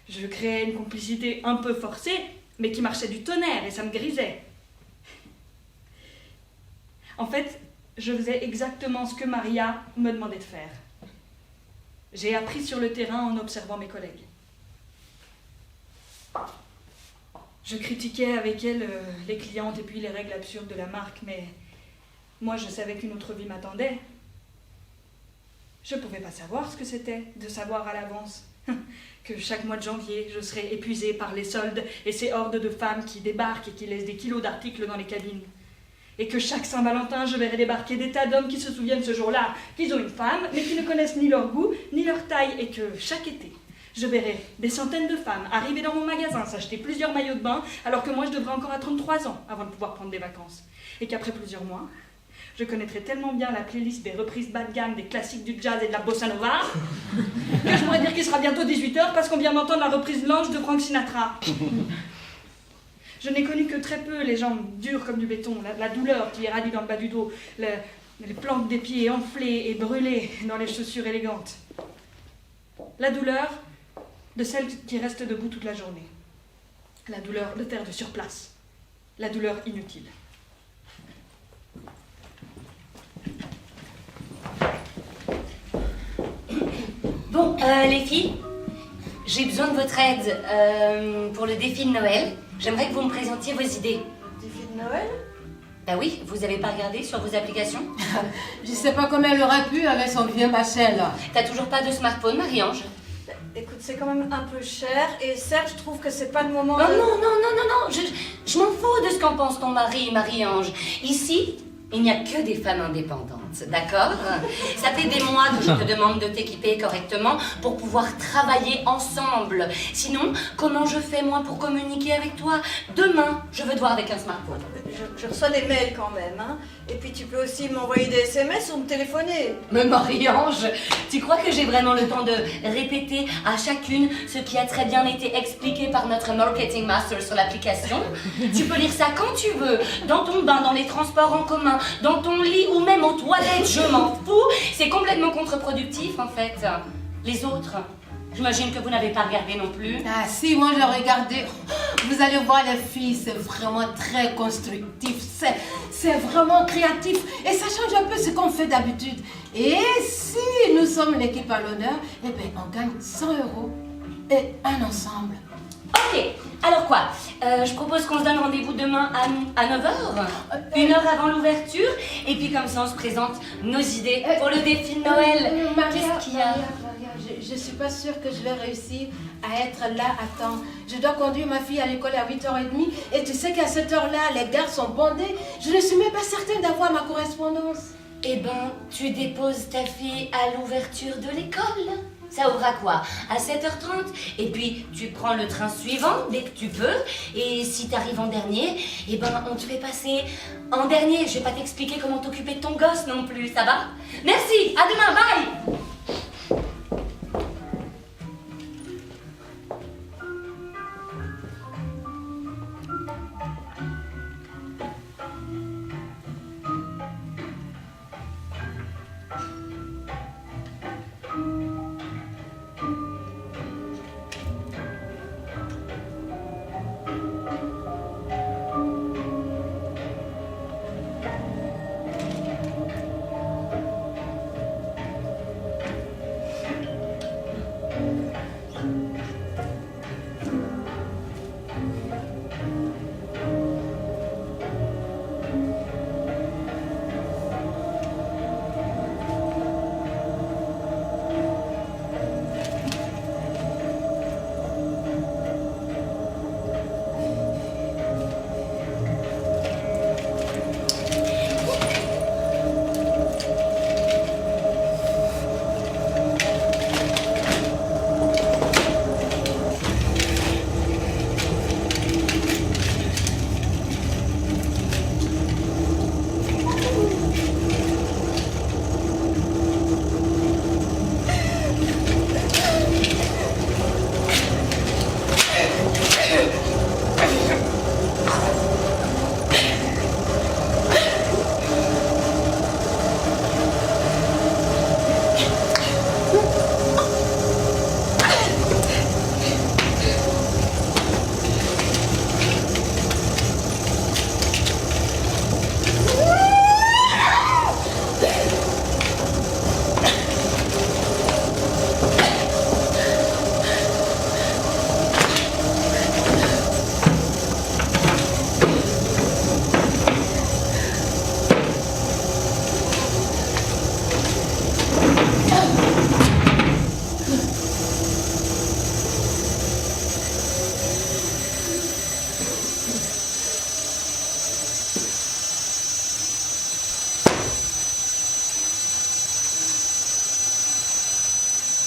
Je créais une complicité un peu forcée, mais qui marchait du tonnerre et ça me grisait. En fait, je faisais exactement ce que Maria me demandait de faire. J'ai appris sur le terrain en observant mes collègues. Je critiquais avec elle les clientes et puis les règles absurdes de la marque, mais moi je savais qu'une autre vie m'attendait. Je ne pouvais pas savoir ce que c'était de savoir à l'avance que chaque mois de janvier, je serais épuisée par les soldes et ces hordes de femmes qui débarquent et qui laissent des kilos d'articles dans les cabines. Et que chaque Saint-Valentin, je verrai débarquer des tas d'hommes qui se souviennent ce jour-là qu'ils ont une femme, mais qui ne connaissent ni leur goût, ni leur taille, et que chaque été, je verrai des centaines de femmes arriver dans mon magasin, s'acheter plusieurs maillots de bain, alors que moi je devrais encore attendre 3 ans avant de pouvoir prendre des vacances. Et qu'après plusieurs mois, je connaîtrais tellement bien la playlist des reprises bas de gamme, des classiques du jazz et de la bossa nova, que je pourrais dire qu'il sera bientôt 18h parce qu'on vient d'entendre la reprise blanche de Frank Sinatra. Je n'ai connu que très peu les jambes dures comme du béton, la douleur qui irradie dans le bas du dos, les plantes des pieds enflées et brûlées dans les chaussures élégantes. La douleur de celle qui reste debout toute la journée. La douleur de faire de surplace. la douleur inutile. Bon, les filles, j'ai besoin de votre aide pour le défi de Noël. J'aimerais que vous me présentiez vos idées. Défi de Noël? Bah oui, vous avez pas regardé sur vos applications? Je sais pas comment elle aurait pu avec son vieux machin là. T'as toujours pas de smartphone, Marie-Ange? Écoute, c'est quand même un peu cher et Serge trouve que c'est pas le moment Non, de... non, non, non, non, non, je m'en fous de ce qu'en pense ton mari, Marie-Ange. Ici, il n'y a que des femmes indépendantes, d'accord? Ça fait des mois que je te demande de t'équiper correctement pour pouvoir travailler ensemble. Sinon, comment je fais moi pour communiquer avec toi? Demain, je veux te voir avec un smartphone. Je reçois des mails quand même, hein. Et puis tu peux aussi m'envoyer des SMS ou me téléphoner. Mais Marie-Ange, tu crois que j'ai vraiment le temps de répéter à chacune ce qui a très bien été expliqué par notre marketing master sur l'application? Tu peux lire ça quand tu veux, dans ton bain, dans les transports en commun, dans ton lit ou même aux toilettes, je m'en fous. C'est complètement contre-productif en fait. Les autres, j'imagine que vous n'avez pas regardé non plus. Ah si, moi j'ai regardé. Vous allez voir les filles, c'est vraiment très constructif, c'est vraiment créatif et ça change un peu ce qu'on fait d'habitude. Et si nous sommes l'équipe à l'honneur, eh bien on gagne 100 € et un ensemble. Ok, alors quoi? Je propose qu'on se donne rendez-vous demain à 9h, une heure avant l'ouverture, et puis comme ça on se présente nos idées pour le défi de Noël. Qu'est-ce qu'il y a? Maria, je suis pas sûre que je vais réussir à être là à temps. Je dois conduire ma fille à l'école à 8h30 et tu sais qu'à cette heure-là, les gares sont bondées. Je ne suis même pas certaine d'avoir ma correspondance. Eh ben, tu déposes ta fille à l'ouverture de l'école. Ça ouvre à quoi? À 7h30. Et puis, tu prends le train suivant dès que tu peux. Et si tu arrives en dernier, eh ben, on te fait passer en dernier. Je vais pas t'expliquer comment t'occuper de ton gosse non plus, ça va? Merci, à demain, bye!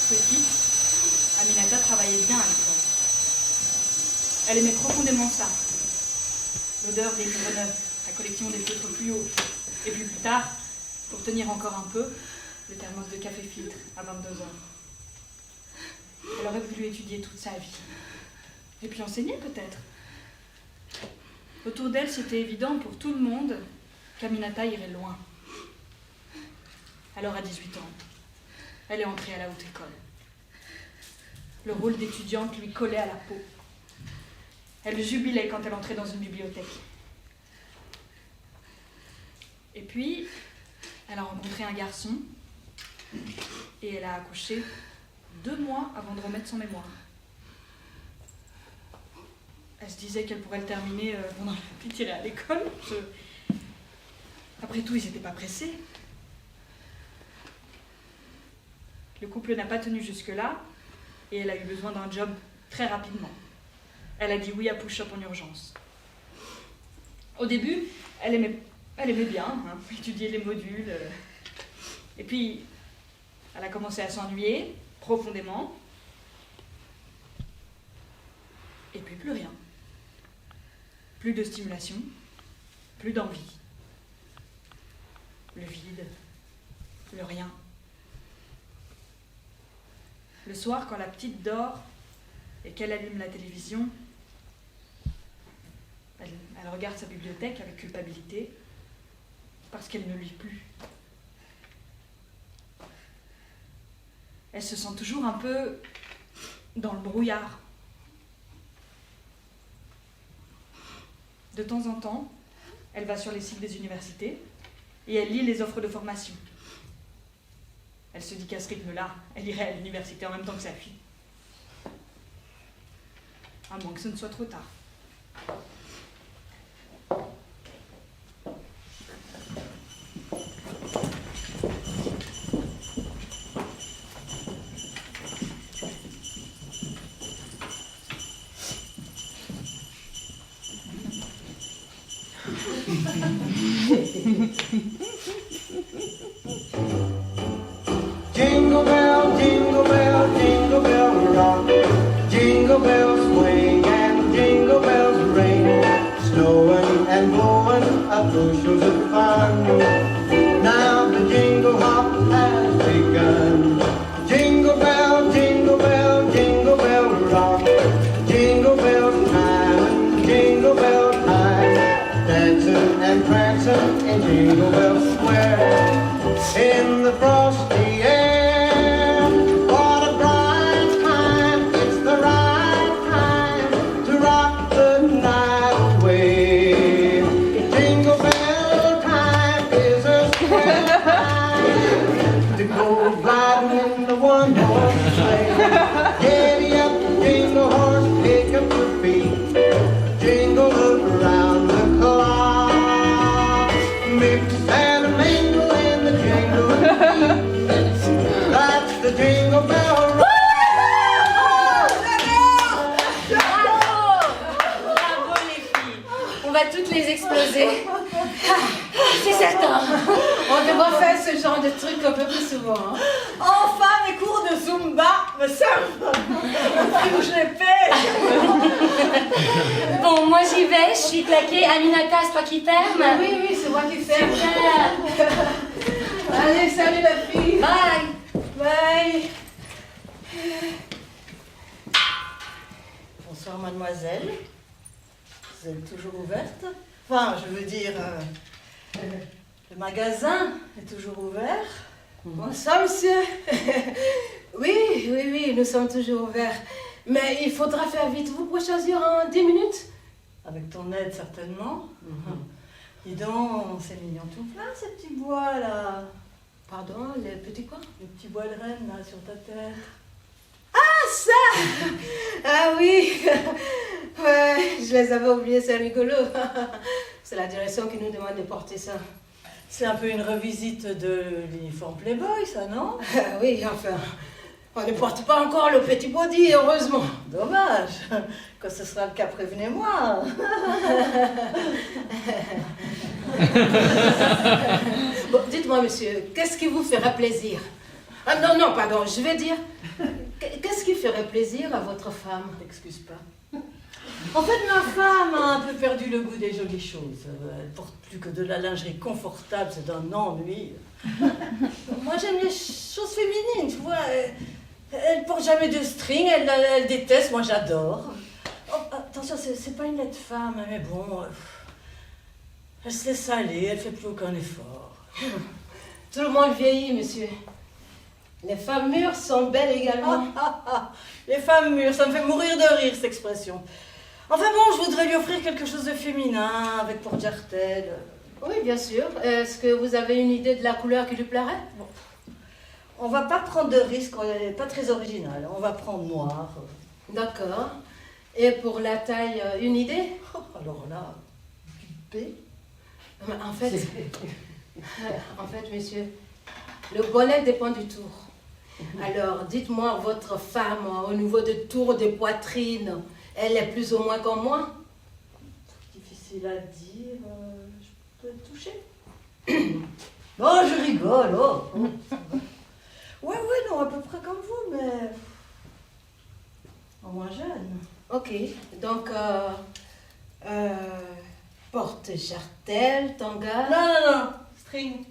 Petite, Aminata travaillait bien à l'école. Elle aimait profondément ça. L'odeur des livres neufs, la collection des feutres plus hauts. Et puis plus tard, pour tenir encore un peu, le thermos de café filtre à 22h. Elle aurait voulu étudier toute sa vie. Et puis enseigner peut-être. Autour d'elle, c'était évident pour tout le monde qu'Aminata irait loin. Alors à 18 ans, elle est entrée à la haute école. Le rôle d'étudiante lui collait à la peau. Elle jubilait quand elle entrait dans une bibliothèque. Et puis, elle a rencontré un garçon et elle a accouché 2 mois avant de remettre son mémoire. Elle se disait qu'elle pourrait le terminer pendant la petite irée à l'école. Après tout, ils n'étaient pas pressés. Le couple n'a pas tenu jusque-là et elle a eu besoin d'un job très rapidement. Elle a dit oui à push-up en urgence. Au début, elle aimait bien étudier les modules. Et puis, elle a commencé à s'ennuyer profondément. Et puis plus rien. Plus de stimulation, plus d'envie. Le vide, le rien. Le soir, quand la petite dort et qu'elle allume la télévision, elle regarde sa bibliothèque avec culpabilité parce qu'elle ne lit plus. Elle se sent toujours un peu dans le brouillard. De temps en temps, elle va sur les sites des universités et elle lit les offres de formation. Elle se dit qu'à ce rythme-là, elle irait à l'université en même temps que sa fille. À moins que ce ne soit trop tard. Jingle bell, jingle bell, jingle bell rock. Jingle bells swing and jingle bells ring. Snowing and blowing up bushels of fun. Now the jingle hop has begun. Jingle bell, jingle bell, jingle bell rock. Jingle bell time and jingle bell time. Dancing and prancing in Jingle Bell Square. In the frosty air, what a bright time, it's the right time to rock the night away. Jingle bell time is a swell time to go gliding in the one-horse sleigh. Giddy up, jingle horse, pick up your feet, jingle around the clock, mix and mingle in the jingle beat. That's the jingle bell rock. Bravo les filles. On va toutes les exploser. Ah, c'est certain. On devrait faire ce genre de truc un peu plus souvent. Hein. Enfin, mes cours de Zumba me servent. Où je les paie. Bon, moi j'y vais, je suis claquée. Aminata, c'est toi qui ferme. Oui, c'est moi qui fais. Super. Allez, salut la fille. Bye. Bye. Bonsoir, mademoiselle. Vous êtes toujours ouverte? Enfin, je veux dire, le magasin est toujours ouvert. Bonsoir, monsieur. Oui, nous sommes toujours ouverts. Mais il faudra faire vite. Vous pouvez choisir en 10 minutes? Avec ton aide, certainement. Dis donc, c'est mignon tout plein, ces petits bois, là. Pardon, les petits quoi? Les petits bois de reine, là, sur ta tête. Ah, ça! Ah oui! Ouais, je les avais oubliés, c'est rigolo. C'est la direction qui nous demande de porter ça. C'est un peu une revisite de l'uniforme Playboy, ça, non? Ah oui, enfin, on ne porte pas encore le petit body, heureusement. Dommage. Quand ce sera le cas, prévenez-moi. Bon, dites-moi, monsieur, qu'est-ce qui vous ferait plaisir? Ah non, pardon, je vais dire, qu'est-ce qui ferait plaisir à votre femme? T'excuses pas. En fait, ma femme a un peu perdu le goût des jolies choses. Elle porte plus que de la lingerie confortable, c'est un ennui. Moi, j'aime les choses féminines, tu vois. Elle porte jamais de string, elle déteste, moi j'adore. Oh, attention, c'est pas une laide femme, mais bon, elle se laisse aller, elle fait plus aucun effort. Tout le monde vieillit, monsieur. Les femmes mûres sont belles également. Les femmes mûres, ça me fait mourir de rire cette expression. Enfin bon, je voudrais lui offrir quelque chose de féminin, avec pour jartel, Oui, bien sûr. Est-ce que vous avez une idée de la couleur qui lui plairait? On va pas prendre de risque, on n'est pas très original. On va prendre noir. D'accord. Et pour la taille, une idée? Oh, alors là, du B. En fait, monsieur, le bonnet dépend du tour. Alors, dites-moi, votre femme, au niveau de tour de poitrine, elle est plus ou moins comme moi? Difficile à dire. Je peux toucher? Non, je rigole. Oh. Ouais, non, à peu près comme vous, mais en moins jeune. Ok, donc, porte-jartel, tanga... Non, string.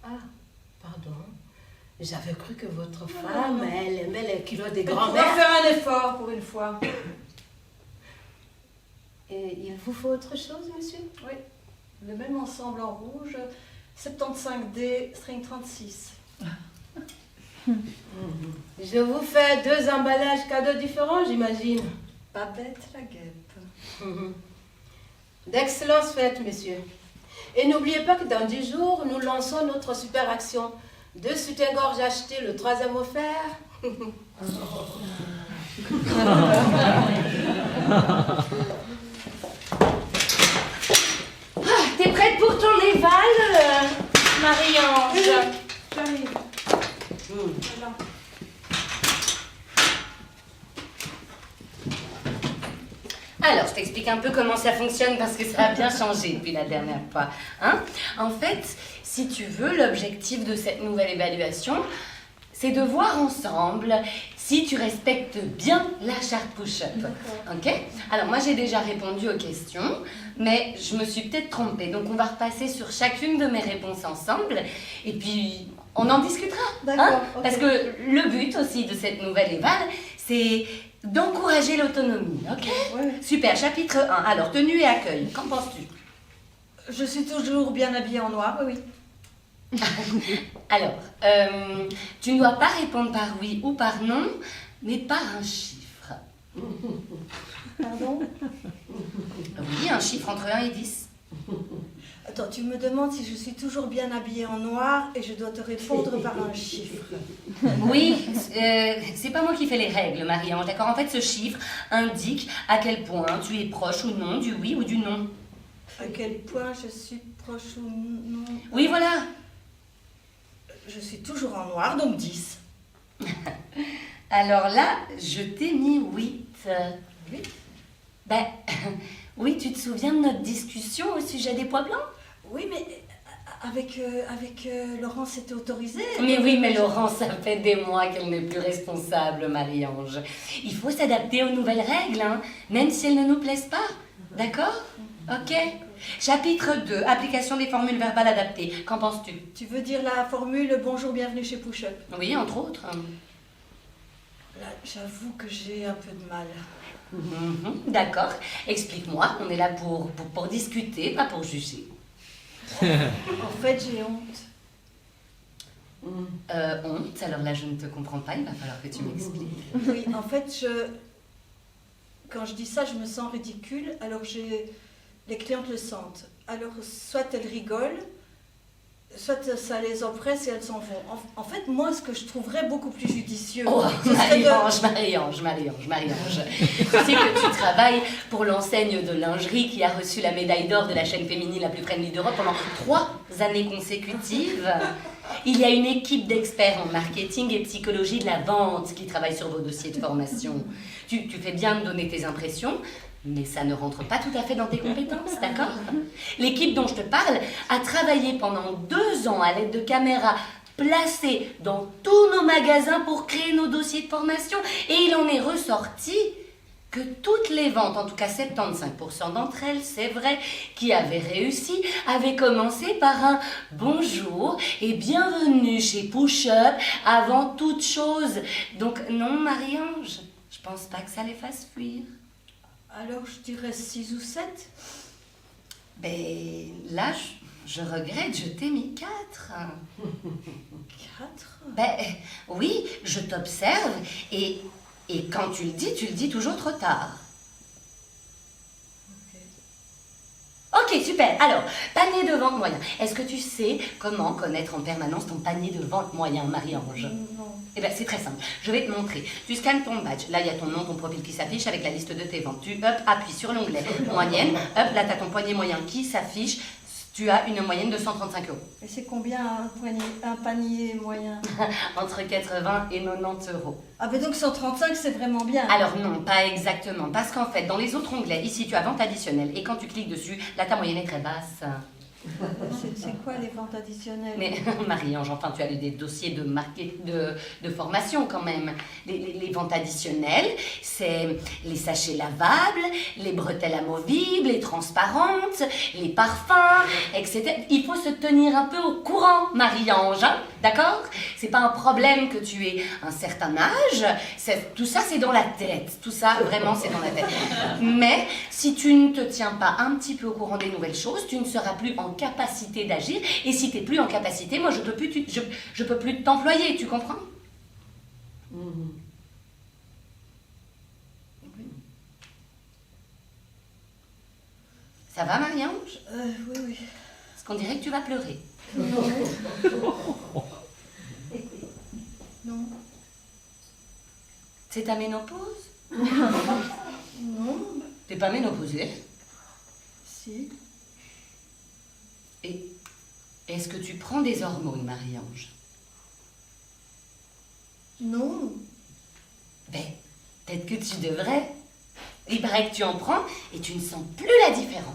Ah, pardon. J'avais cru que votre Non, femme, non. elle aimait les culottes des Mais on va grands-mères. faire un effort pour une fois. Et il vous faut autre chose, monsieur? Oui, le même ensemble en rouge, 75D, string 36. Je vous fais 2 emballages cadeaux différents, j'imagine. Pas bête la guêpe. D'excellentes fêtes, monsieur. Et n'oubliez pas que dans 10 jours, nous lançons notre super action. 2 soutiens-gorge achetés, le 3e offert. T'es prête pour ton éval, Marie-Ange? J'arrive. Voilà. Alors, je t'explique un peu comment ça fonctionne parce que ça a bien changé depuis la dernière fois. Hein? En fait, si tu veux, l'objectif de cette nouvelle évaluation, c'est de voir ensemble si tu respectes bien la charte push-up. Ok? Alors, moi, j'ai déjà répondu aux questions, mais je me suis peut-être trompée. Donc, on va repasser sur chacune de mes réponses ensemble et puis on en discutera. D'accord, ok. Parce que le but aussi de cette nouvelle éval, c'est d'encourager l'autonomie. Ok? Ouais. Super, chapitre 1. Alors, tenue et accueil, qu'en penses-tu? Je suis toujours bien habillée en noir, oui. Alors, tu ne dois pas répondre par oui ou par non, mais par un chiffre. Pardon? Oui, un chiffre entre 1 et 10. Attends, tu me demandes si je suis toujours bien habillée en noir et je dois te répondre par un chiffre. Oui, c'est pas moi qui fais les règles, Marie-Ange, d'accord? En fait, ce chiffre indique à quel point tu es proche ou non du oui ou du non. À quel point je suis proche ou non? Oui, voilà. Je suis toujours en noir, donc 10. Alors là, je t'ai mis 8. 8? Ben, oui, tu te souviens de notre discussion au sujet des poids blancs? Oui, mais avec Laurent, c'était autorisé. Mais oui, mais Laurent, ça fait des mois qu'elle n'est plus responsable, Marie-Ange. Il faut s'adapter aux nouvelles règles, hein, même si elles ne nous plaisent pas. D'accord? Ok. Chapitre 2, application des formules verbales adaptées. Qu'en penses-tu? Tu veux dire la formule bonjour, bienvenue chez Push-Up? Oui, entre autres. Là, j'avoue que j'ai un peu de mal. D'accord. Explique-moi. On est là pour discuter, pas pour juger. En fait, j'ai honte. Honte? Alors là, je ne te comprends pas. Il va falloir que tu m'expliques. Oui, en fait, quand je dis ça, je me sens ridicule. Alors, les clientes le sentent. Alors, soit elles rigolent, soit ça les oppresse et elles s'en vont. En fait, moi, ce que je trouverais beaucoup plus judicieux, Oh, ce serait de... Marie-Ange. Tu sais que tu travailles pour l'enseigne de lingerie qui a reçu la médaille d'or de la chaîne féminine la plus friendly d'Europe pendant 3 années consécutives. Il y a une équipe d'experts en marketing et psychologie de la vente qui travaille sur vos dossiers de formation. Tu fais bien de donner tes impressions, mais ça ne rentre pas tout à fait dans tes compétences, d'accord? L'équipe dont je te parle a travaillé pendant 2 ans à l'aide de caméras placées dans tous nos magasins pour créer nos dossiers de formation. Et il en est ressorti que toutes les ventes, en tout cas 75% d'entre elles, c'est vrai, qui avaient réussi, avaient commencé par un « bonjour et bienvenue chez Push-Up avant toute chose ». Donc non, Marie-Ange, je pense pas que ça les fasse fuir. Alors, je dirais 6 ou 7. Ben là, je regrette, je t'ai mis 4. 4? Ben oui, je t'observe et quand tu le dis toujours trop tard. Ok, Ok, super. Alors, panier de vente moyen. Est-ce que tu sais comment connaître en permanence ton panier de vente moyen, Marie-Ange? Non. Eh bien, c'est très simple. Je vais te montrer. Tu scannes ton badge. Là, il y a ton nom, ton profil qui s'affiche avec la liste de tes ventes. Tu appuies sur l'onglet moyenne. Là, tu as ton poignet moyen qui s'affiche. Tu as une moyenne de 135 €. Et c'est combien un panier moyen? Entre 80 et 90 €. Ah mais donc 135 c'est vraiment bien. Alors non, pas exactement. Parce qu'en fait, dans les autres onglets, ici, tu as vente additionnelle. Et quand tu cliques dessus, là, ta moyenne est très basse. C'est quoi les ventes additionnelles? Mais Marie-Ange, enfin, tu as lu des dossiers de formation quand même. Les ventes additionnelles, c'est les sachets lavables, les bretelles amovibles, les transparentes, les parfums, etc. Il faut se tenir un peu au courant, Marie-Ange, hein, d'accord? C'est pas un problème que tu aies un certain âge. Tout ça, c'est dans la tête. Tout ça, vraiment, c'est dans la tête. Mais si tu ne te tiens pas un petit peu au courant des nouvelles choses, tu ne seras plus en capacité d'agir, et si tu n'es plus en capacité, moi je peux plus t'employer, tu comprends? Ça va, Marie-Ange? Oui, oui. Parce qu'on dirait que tu vas pleurer. Non. C'est ta ménopause? Non. T'es pas ménopausée? Si. Et est-ce que tu prends des hormones, Marie-Ange? Non. Ben, peut-être que tu devrais. Il paraît que tu en prends et tu ne sens plus la différence.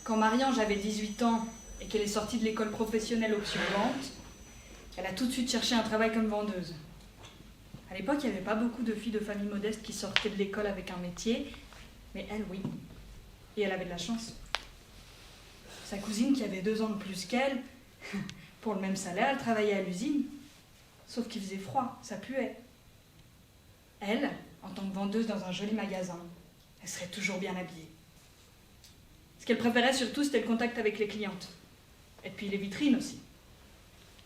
Quand Marie-Ange avait 18 ans et qu'elle est sortie de l'école professionnelle option vente, elle a tout de suite cherché un travail comme vendeuse. À l'époque, il n'y avait pas beaucoup de filles de famille modeste qui sortaient de l'école avec un métier, mais elle, oui. Et elle avait de la chance. Sa cousine, qui avait 2 ans de plus qu'elle, pour le même salaire, elle travaillait à l'usine. Sauf qu'il faisait froid, ça puait. Elle, en tant que vendeuse dans un joli magasin, elle serait toujours bien habillée. Ce qu'elle préférait surtout, c'était le contact avec les clientes. Et puis les vitrines aussi.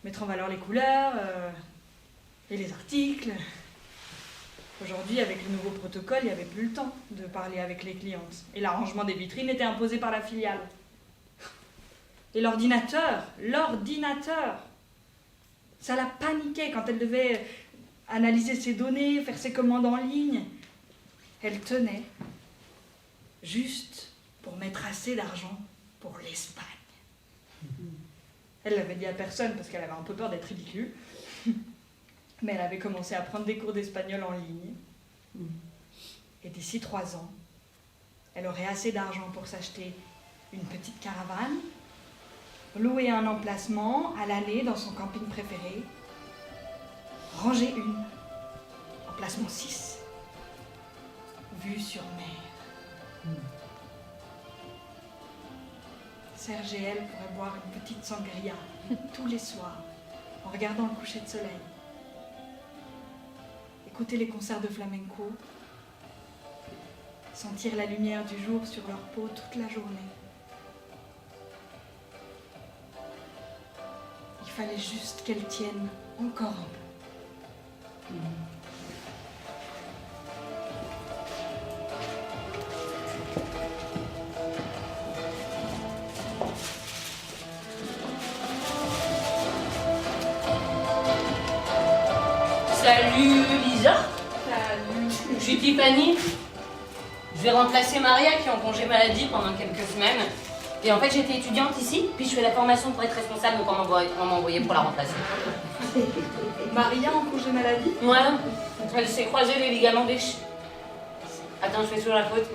Mettre en valeur les couleurs et les articles. Aujourd'hui, avec le nouveau protocole, il n'y avait plus le temps de parler avec les clientes. Et l'arrangement des vitrines était imposé par la filiale. Et l'ordinateur, ça la paniquait quand elle devait analyser ses données, faire ses commandes en ligne. Elle tenait juste pour mettre assez d'argent pour l'Espagne. Elle l'avait dit à personne parce qu'elle avait un peu peur d'être ridicule. Mais elle avait commencé à prendre des cours d'espagnol en ligne. Et d'ici 3 ans, elle aurait assez d'argent pour s'acheter une petite caravane, louer un emplacement à l'année dans son camping préféré, ranger une, emplacement 6, vue sur mer. Serge et elle pourraient boire une petite sangria tous les soirs en regardant le coucher de soleil. Écouter les concerts de flamenco, sentir la lumière du jour sur leur peau toute la journée. Il fallait juste qu'elle tienne encore un peu. Salut Lisa. Salut. Je suis Tiffany. Je vais remplacer Maria qui est en congé maladie pendant quelques semaines. Et en fait, j'étais étudiante ici, puis je fais la formation pour être responsable, donc on m'a envoyé pour la remplacer. Maria en congé maladie? Ouais, elle s'est croisée les ligaments des Attends, je fais sur la faute.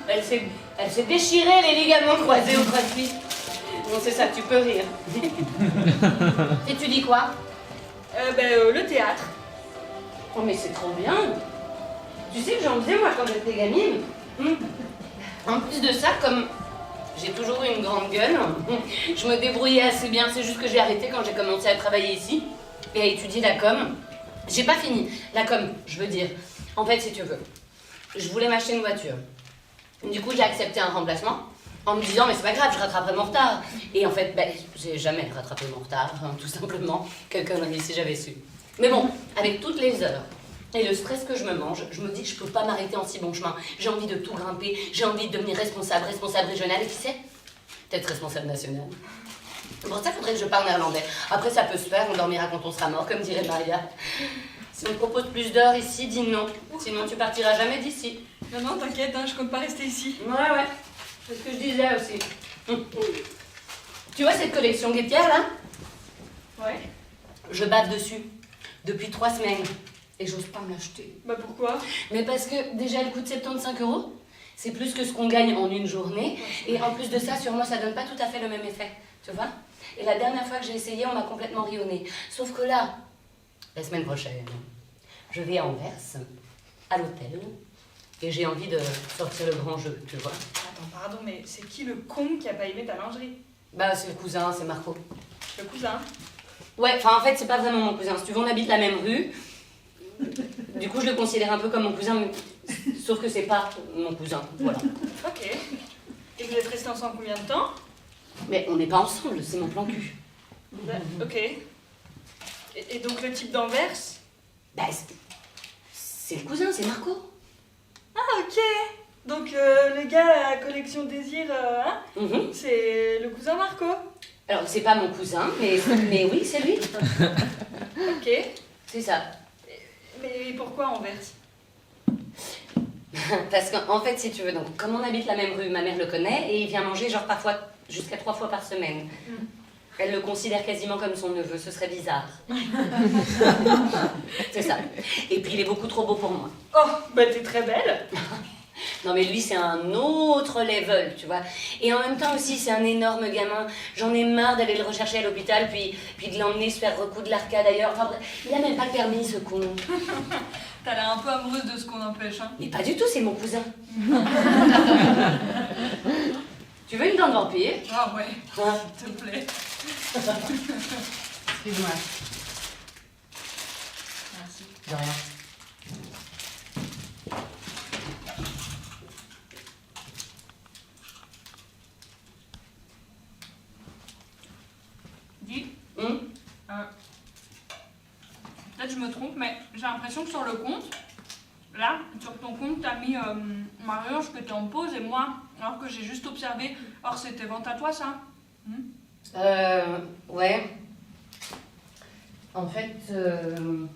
Elle s'est déchirée les ligaments croisés au crossfit. Bon, c'est ça, tu peux rire. Et tu dis quoi? Le théâtre. Oh, mais c'est trop bien. Tu sais que j'en faisais moi quand j'étais gamine. En plus de ça, comme j'ai toujours eu une grande gueule, je me débrouillais assez bien. C'est juste que j'ai arrêté quand j'ai commencé à travailler ici et à étudier la com. J'ai pas fini. La com, je veux dire. En fait, si tu veux, je voulais m'acheter une voiture. Du coup, j'ai accepté un remplacement en me disant, mais c'est pas grave, je rattraperai mon retard. Et en fait, j'ai jamais rattrapé mon retard, hein, tout simplement. Quelle connerie si j'avais su. Mais bon, avec toutes les heures et le stress que je me mange, je me dis que je peux pas m'arrêter en si bon chemin. J'ai envie de tout grimper, j'ai envie de devenir responsable régional et qui sait, peut-être responsable national. Pour ça, faudrait que je parle néerlandais. Après, ça peut se faire, on dormira quand on sera mort, comme dirait Maria. Si on te propose plus d'heures ici, dis non. Sinon, tu partiras jamais d'ici. Non, t'inquiète, hein, je compte pas rester ici. Ouais. C'est ce que je disais aussi. Tu vois cette collection guépière, là? Ouais. Je bave dessus. Depuis 3 semaines. Et j'ose pas me l'acheter. Bah pourquoi? Mais parce que déjà elle coûte 75 €. C'est plus que ce qu'on gagne en une journée. Et en plus de ça, sur moi, ça donne pas tout à fait le même effet. Tu vois? Et la dernière fois que j'ai essayé, on m'a complètement ri au nez. Sauf que là, la semaine prochaine, je vais à Anvers, à l'hôtel. Et j'ai envie de sortir le grand jeu, tu vois? Attends, pardon, mais c'est qui le con qui a pas aimé ta lingerie? Bah, c'est le cousin, c'est Marco. Le cousin? Ouais, enfin en fait, c'est pas vraiment mon cousin. Si tu veux, on habite la même rue. Du coup, je le considère un peu comme mon cousin, mais... sauf que c'est pas mon cousin, voilà. Ok. Et vous êtes restés ensemble combien de temps? Mais on n'est pas ensemble, c'est mon plan cul. Ok. Et donc le type d'Anvers? Bah, c'est le cousin, c'est Marco. Ah, ok. Donc le gars à la collection Désir, hein, c'est le cousin Marco? Alors, c'est pas mon cousin, mais oui, c'est lui. Ok. C'est ça. Mais pourquoi Anvers? Parce qu'en fait, si tu veux, donc, comme on habite la même rue, ma mère le connaît et il vient manger genre parfois jusqu'à 3 fois par semaine. Elle le considère quasiment comme son neveu, ce serait bizarre. C'est ça. Et puis il est beaucoup trop beau pour moi. Oh, bah t'es très belle. Non mais lui c'est un autre level, tu vois. Et en même temps aussi c'est un énorme gamin. J'en ai marre d'aller le rechercher à l'hôpital puis de l'emmener se faire recoudre l'arcade ailleurs. Enfin bref, il a même pas le permis ce con. T'as l'air un peu amoureuse de ce qu'on empêche, hein. Mais pas du tout, c'est mon cousin. Tu veux une dent de vampire? Ah ouais, Hein? s'il te plaît. Excuse-moi. Merci. De rien. Dis, peut-être je me trompe, mais j'ai l'impression que sur le compte, là, sur ton compte, t'as mis Marie-Ange que t'es en pause et moi, alors que j'ai juste observé. Or, c'était vente à toi, ça? Ouais. En fait, je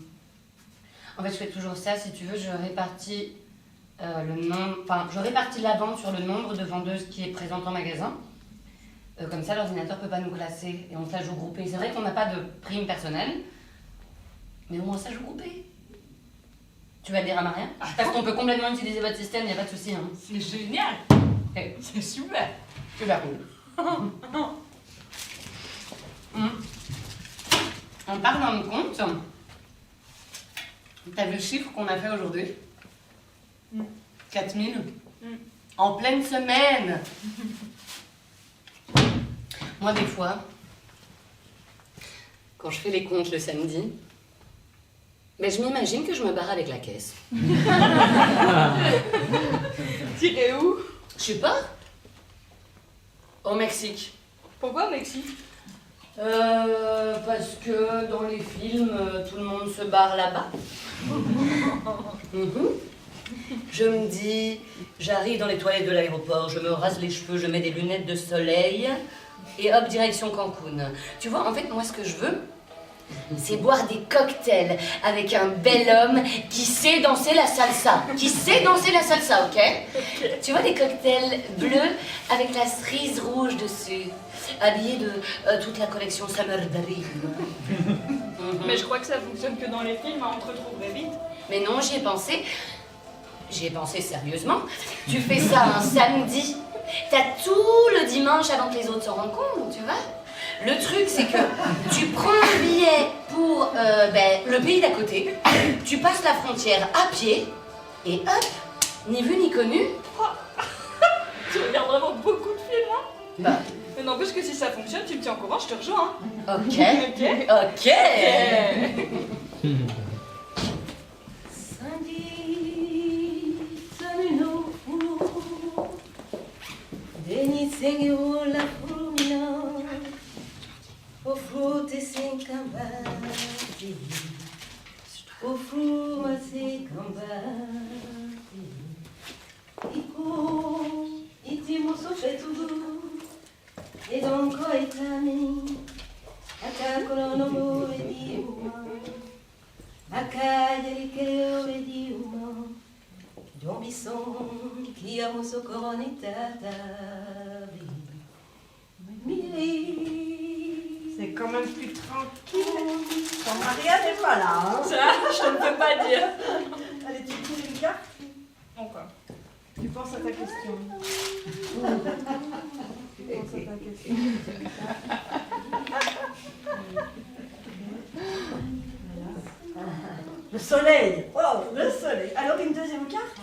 fais toujours ça, si tu veux, je répartis je répartis la vente sur le nombre de vendeuses qui est présente en magasin. Comme ça, l'ordinateur peut pas nous classer et on s'ajoute groupé. C'est vrai qu'on n'a pas de prime personnelle, mais au moins ça joue groupé. Tu vas le dire à Maria? Parce qu'on peut complètement utiliser votre système, il n'y a pas de souci. Hein. C'est génial. Okay. C'est super. Super cool. En parlant de compte, t'as vu le chiffre qu'on a fait aujourd'hui? 4000 en pleine semaine. Moi, des fois, quand je fais les comptes le samedi, mais je m'imagine que je me barre avec la caisse. T'irais où? Je sais pas. Au Mexique. Pourquoi au Mexique? Parce que dans les films, tout le monde se barre là-bas. Je me dis, j'arrive dans les toilettes de l'aéroport, je me rase les cheveux, je mets des lunettes de soleil, et hop, direction Cancun. Tu vois, en fait, moi, ce que je veux, c'est boire des cocktails avec un bel homme qui sait danser la salsa. Qui sait danser la salsa, ok? Tu vois, des cocktails bleus avec la cerise rouge dessus, habillé de toute la collection Summer Dream. Mais je crois que ça fonctionne que dans les films, hein, on te retrouverait vite. Mais non, j'y ai pensé. J'y ai pensé sérieusement. Tu fais ça un samedi. T'as tout le dimanche avant que les autres s'en rendent compte, tu vois. Le truc, c'est que tu prends un billet pour le pays d'à côté, tu passes la frontière à pied, et hop, ni vu ni connu. Tu regardes vraiment beaucoup de films, hein? Bah, Mais n'empêche que si ça fonctionne, tu me tiens au courant, je te rejoins. Hein. ok. Ok. Ok. O fruto sem combate, o fruto sem combate, e timo sofretudo, e donc coitami, a cacolo no move di uma, a calle que eu di uma, Don Bisson qui amo so coronitata, C'est quand même plus tranquille. Quand Maria n'est pas là. Hein. Ça, je ne peux pas dire. Allez, tu trouves une carte? Encore. Tu penses à ta question. Tu penses à ta question. Voilà. Le soleil. Oh, le soleil. Alors, une deuxième carte?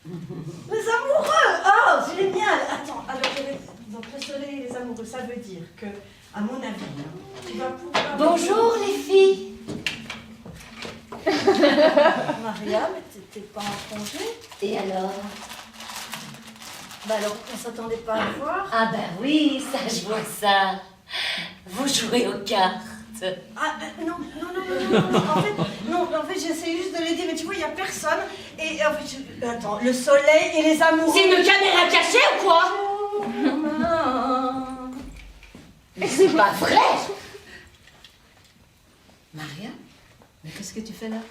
Les amoureux! Oh, génial! Attends, alors donc le soleil et les amoureux, ça veut dire que, à mon avis, tu vas pouvoir... Bonjour les filles. Maria, mais t'étais pas en congé? Et alors? Bah alors, on s'attendait pas à le voir? Ah bah oui, ça je vois ça. Vous jouez aux cartes. Ah, non, en fait, j'essaie juste de l'aider, mais tu vois, il n'y a personne. Et en fait, attends, le soleil et les amoureux... C'est une caméra cachée ou quoi? Mais c'est pas vrai. Maria, mais qu'est-ce que tu fais là?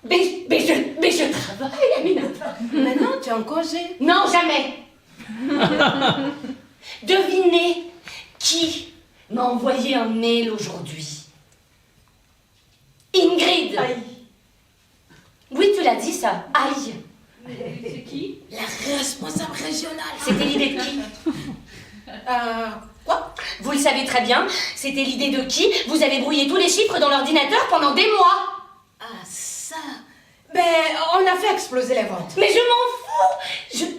Mais je travaille, Aminata. Mais non, tu es en congé. Non, jamais. Devinez qui m'a envoyé un mail aujourd'hui. Ingrid. Aïe. Oui, tu l'as dit ça. Aïe. C'est qui? La responsable régionale. C'était l'idée de qui? Quoi? Vous le savez très bien, c'était l'idée de qui? Vous avez brouillé tous les chiffres dans l'ordinateur pendant des mois. Ah, ça. Ben, on a fait exploser les ventes. Mais je m'en fous.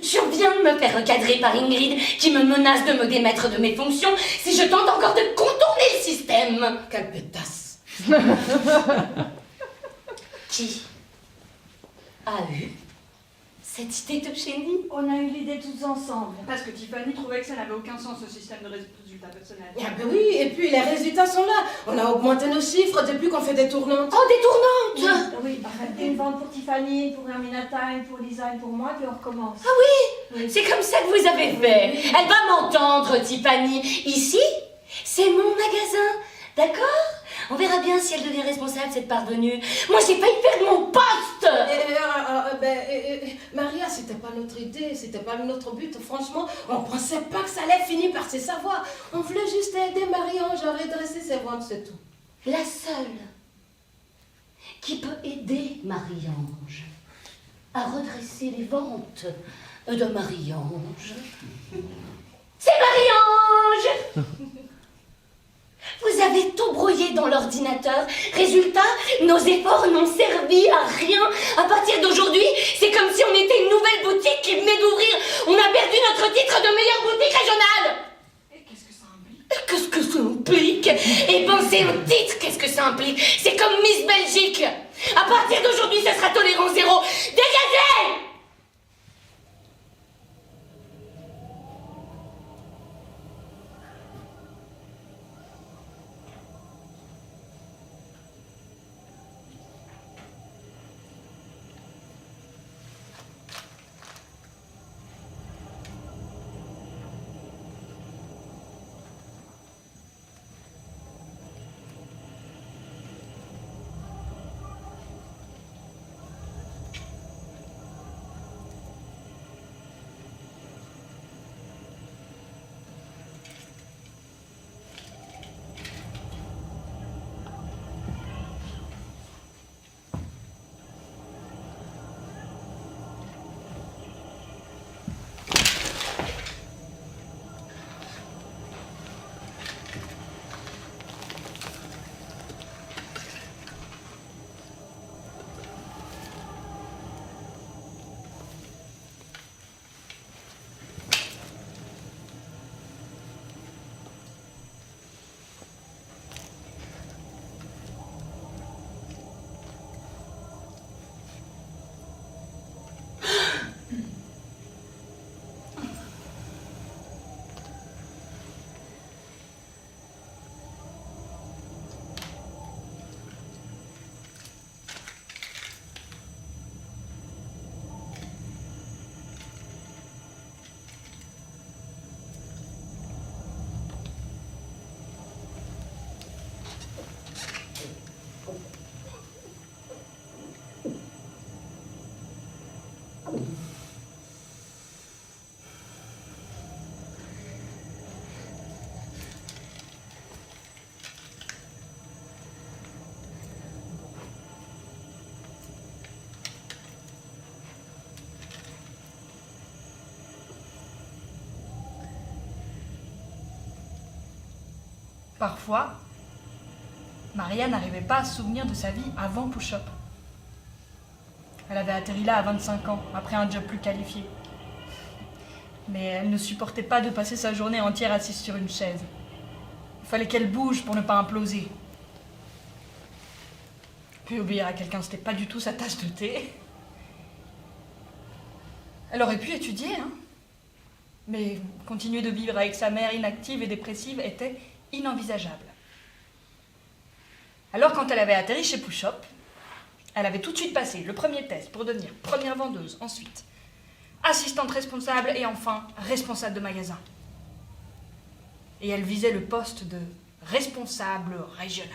Je viens de me faire recadrer par Ingrid qui me menace de me démettre de mes fonctions si je tente encore de contourner le système. Quelle pétasse. Qui a eu cette idée de génie? On a eu l'idée tous ensemble. Parce que Tiffany trouvait que ça n'avait aucun sens, ce système de résultats personnels. Ah ben oui, et puis les résultats sont là. On a augmenté nos chiffres depuis qu'on fait des tournantes. Oh, des tournantes! Oui, une vente pour Tiffany, une pour Aminata, une pour Lisa, une pour moi, puis on recommence. Ah oui, c'est comme ça que vous avez fait. Elle va m'entendre, Tiffany. Ici, c'est mon magasin, d'accord? On verra bien si elle devient responsable, cette parvenue. Moi, j'ai failli perdre mon poste. Maria, c'était pas notre idée, c'était pas notre but. Franchement, on pensait pas que ça allait finir par se savoir. On voulait juste aider Marie-Ange à redresser ses ventes, c'est tout. La seule qui peut aider Marie-Ange à redresser les ventes de Marie-Ange, c'est Marie-Ange. Vous avez tout brouillé dans l'ordinateur. Résultat, nos efforts n'ont servi à rien. À partir d'aujourd'hui, c'est comme si on était une nouvelle boutique qui venait d'ouvrir. On a perdu notre titre de meilleure boutique régionale. Et qu'est-ce que ça implique? Qu'est-ce que ça implique? Et pensez au titre, qu'est-ce que ça implique? C'est comme Miss Belgique. À partir d'aujourd'hui, ce sera tolérance zéro. Dégagez! Parfois, Maria n'arrivait pas à se souvenir de sa vie avant Push-Up. Elle avait atterri là à 25 ans, après un job plus qualifié. Mais elle ne supportait pas de passer sa journée entière assise sur une chaise. Il fallait qu'elle bouge pour ne pas imploser. Puis obéir à quelqu'un, c'était pas du tout sa tasse de thé. Elle aurait pu étudier, hein. Mais continuer de vivre avec sa mère inactive et dépressive était inenvisageable. Alors quand elle avait atterri chez Push-Up, elle avait tout de suite passé le premier test pour devenir première vendeuse, ensuite assistante responsable et enfin responsable de magasin. Et elle visait le poste de responsable régional.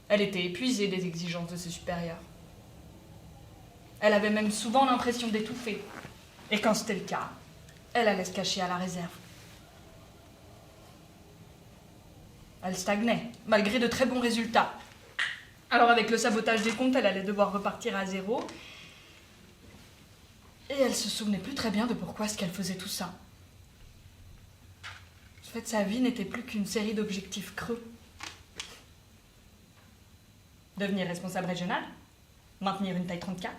Elle était épuisée des exigences de ses supérieurs. Elle avait même souvent l'impression d'étouffer. Et quand c'était le cas, elle allait se cacher à la réserve. Elle stagnait, malgré de très bons résultats. Alors avec le sabotage des comptes, elle allait devoir repartir à zéro. Et elle se souvenait plus très bien de pourquoi est-ce qu'elle faisait tout ça. En fait, sa vie n'était plus qu'une série d'objectifs creux. Devenir responsable régional, maintenir une taille 34,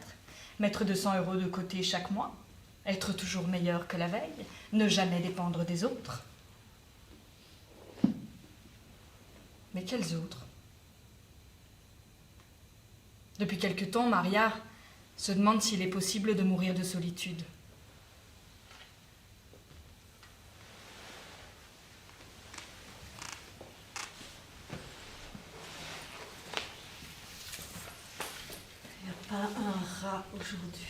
mettre 200 € de côté chaque mois, être toujours meilleur que la veille, ne jamais dépendre des autres. Mais quels autres? Depuis quelque temps, Maria se demande s'il est possible de mourir de solitude. Il n'y a pas un rat aujourd'hui.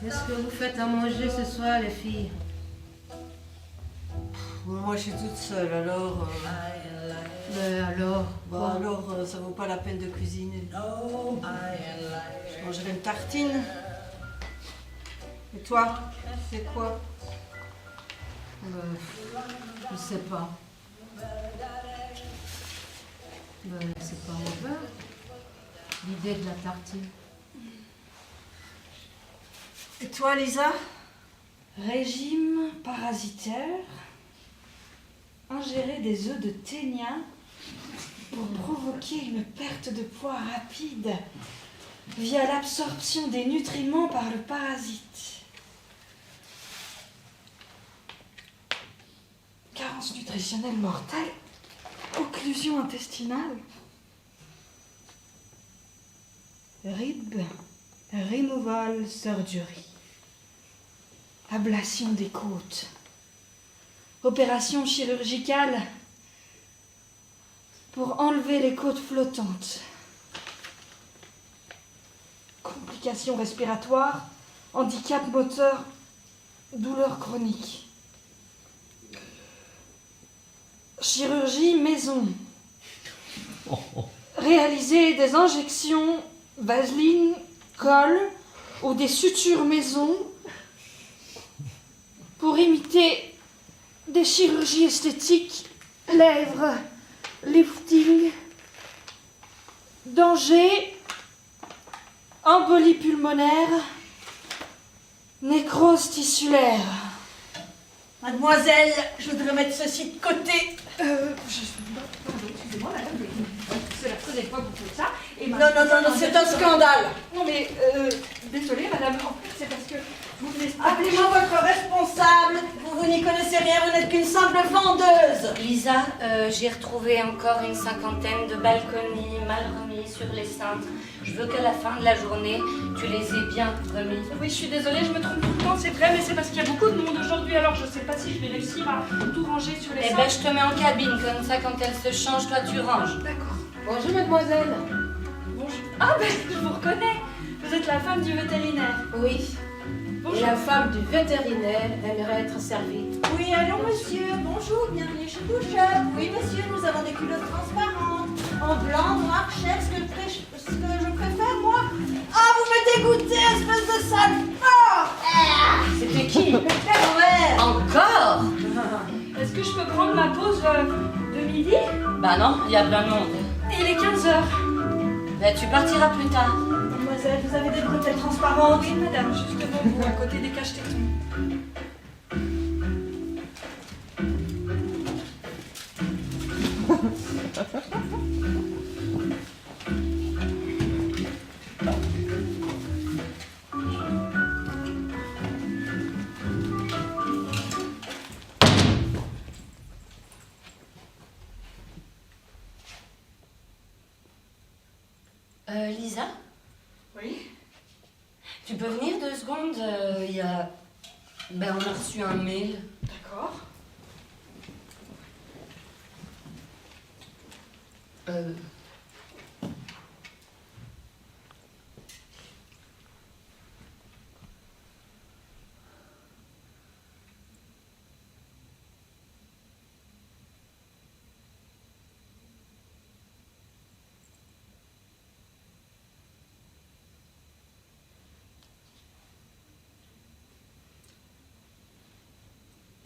Qu'est-ce que vous faites à manger ce soir, les filles? Moi, je suis toute seule, alors... Alors, Bon, alors, ça vaut pas la peine de cuisiner. Je mangerai une tartine. Et toi, c'est quoi? je sais pas. C'est pas mauvais. L'idée de la tartine. Et toi, Lisa? Régime parasitaire. Ingérer des œufs de ténia pour provoquer une perte de poids rapide via l'absorption des nutriments par le parasite. Carence nutritionnelle mortelle. Occlusion intestinale. Rib removal surgery. Ablation des côtes. Opération chirurgicale pour enlever les côtes flottantes. Complications respiratoires, handicap moteur, douleurs chroniques. Chirurgie maison. Réaliser des injections, vaseline, colle ou des sutures maison pour imiter des chirurgies esthétiques, lèvres, lifting, danger, embolie pulmonaire, nécrose tissulaire. Mademoiselle, je voudrais mettre ceci de côté. Pardon, excusez-moi, madame, c'est la première fois que vous faites ça. Et Non, c'est un scandale. Non, mais, désolée, madame, en fait, c'est parce que vous venez... Appelez-moi votre responsable. Vous n'y connaissez rien, vous n'êtes qu'une simple vendeuse. Lisa, j'ai retrouvé encore une cinquantaine de balconis mal remis sur les cintres. Je veux qu'à la fin de la journée, tu les aies bien remis. Oui, je suis désolée, je me trompe tout le temps, c'est vrai, mais c'est parce qu'il y a beaucoup de monde aujourd'hui, alors je sais pas si je vais réussir à tout ranger sur les Eh cintres. ben, je te mets en cabine, comme ça, quand elle se change, toi, tu ranges. D'accord. Bonjour, mademoiselle. Bonjour. Ah, ben, je vous reconnais. Vous êtes la femme du vétérinaire. Oui. Et la femme du vétérinaire aimerait être servie. Oui, allô monsieur, bonjour, bienvenue chez Push-Up. Oui monsieur, nous avons des culottes transparentes, en blanc, noir, cher, ce que je préfère moi. Ah, vous me dégoûtez, espèce de sale porc. C'était qui? Ouais. Encore? Est-ce que je peux prendre ma pause de midi? Bah non, il y a plein de monde. Il est 15h. Bah tu partiras plus tard. Mademoiselle, vous avez des bretelles transparentes? Oui, madame, juste devant vous, à côté des caches tétons. Lisa? Oui? Tu peux venir 2 secondes? Ben, on a reçu un mail. D'accord.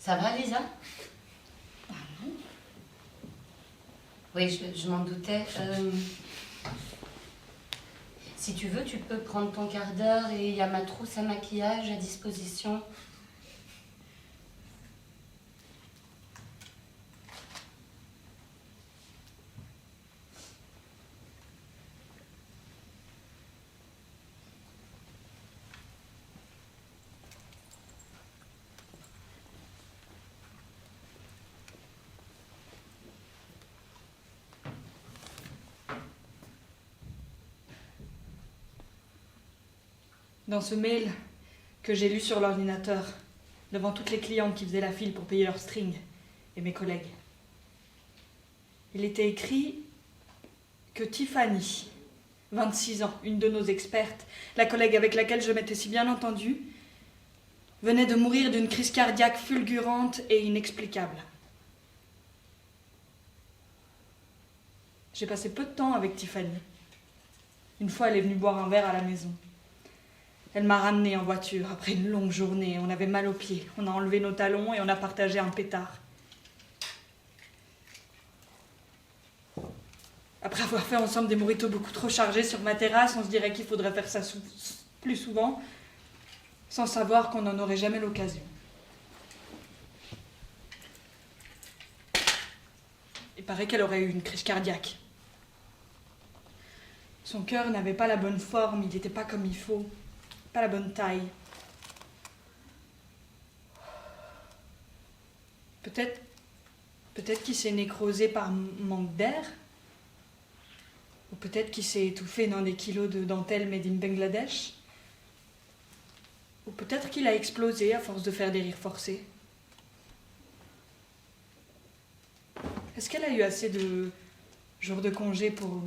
Ça va, Lisa? Oui, je m'en doutais. Si tu veux, tu peux prendre ton quart d'heure et il y a ma trousse à maquillage à disposition. Dans ce mail que j'ai lu sur l'ordinateur, devant toutes les clientes qui faisaient la file pour payer leur string, et mes collègues, il était écrit que Tiffany, 26 ans, une de nos expertes, la collègue avec laquelle je m'étais si bien entendue, venait de mourir d'une crise cardiaque fulgurante et inexplicable. J'ai passé peu de temps avec Tiffany. Une fois, elle est venue boire un verre à la maison. Elle m'a ramenée en voiture après une longue journée. On avait mal aux pieds. On a enlevé nos talons et on a partagé un pétard. Après avoir fait ensemble des mojitos beaucoup trop chargés sur ma terrasse, on se dirait qu'il faudrait faire ça plus souvent, sans savoir qu'on n'en aurait jamais l'occasion. Il paraît qu'elle aurait eu une crise cardiaque. Son cœur n'avait pas la bonne forme, il n'était pas comme il faut. Pas la bonne taille. Peut-être qu'il s'est nécrosé par manque d'air. Ou peut-être qu'il s'est étouffé dans des kilos de dentelle made in Bangladesh. Ou peut-être qu'il a explosé à force de faire des rires forcés. Est-ce qu'elle a eu assez de jours de congé pour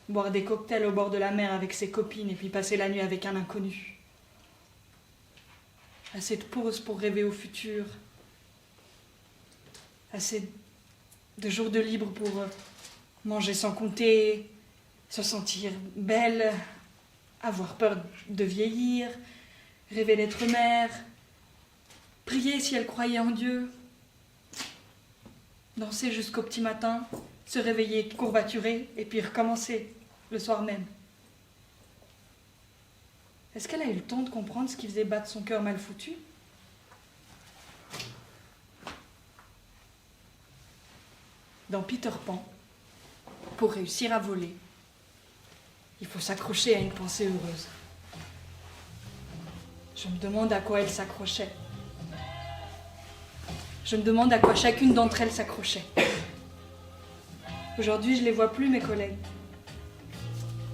boire des cocktails au bord de la mer avec ses copines et puis passer la nuit avec un inconnu? Assez de pauses pour rêver au futur. Assez de jours de libre pour manger sans compter, se sentir belle, avoir peur de vieillir, rêver d'être mère, prier si elle croyait en Dieu, danser jusqu'au petit matin, se réveiller courbaturée et puis recommencer le soir même. Est-ce qu'elle a eu le temps de comprendre ce qui faisait battre son cœur mal foutu? Dans Peter Pan, pour réussir à voler, il faut s'accrocher à une pensée heureuse. Je me demande à quoi elle s'accrochait. Je me demande à quoi chacune d'entre elles s'accrochait. Aujourd'hui, je ne les vois plus, mes collègues.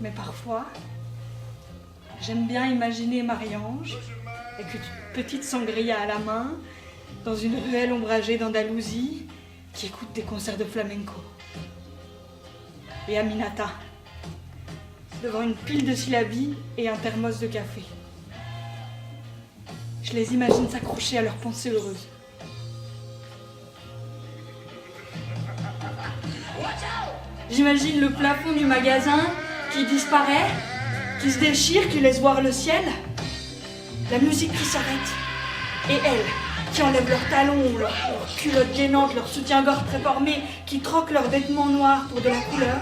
Mais parfois, j'aime bien imaginer Marie-Ange, avec une petite sangria à la main, dans une ruelle ombragée d'Andalousie, qui écoute des concerts de flamenco. Et Aminata, devant une pile de syllabis et un thermos de café. Je les imagine s'accrocher à leurs pensées heureuses. J'imagine le plafond du magasin qui disparaît, qui se déchire, qui laisse voir le ciel. La musique qui s'arrête. Et elles, qui enlèvent leurs talons, leurs culottes gênantes, leurs soutiens-gorge préformés, qui troquent leurs vêtements noirs pour de la couleur.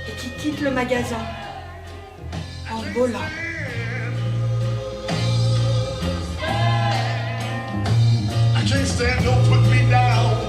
Et qui quittent le magasin en volant. I can't stand, don't put me down.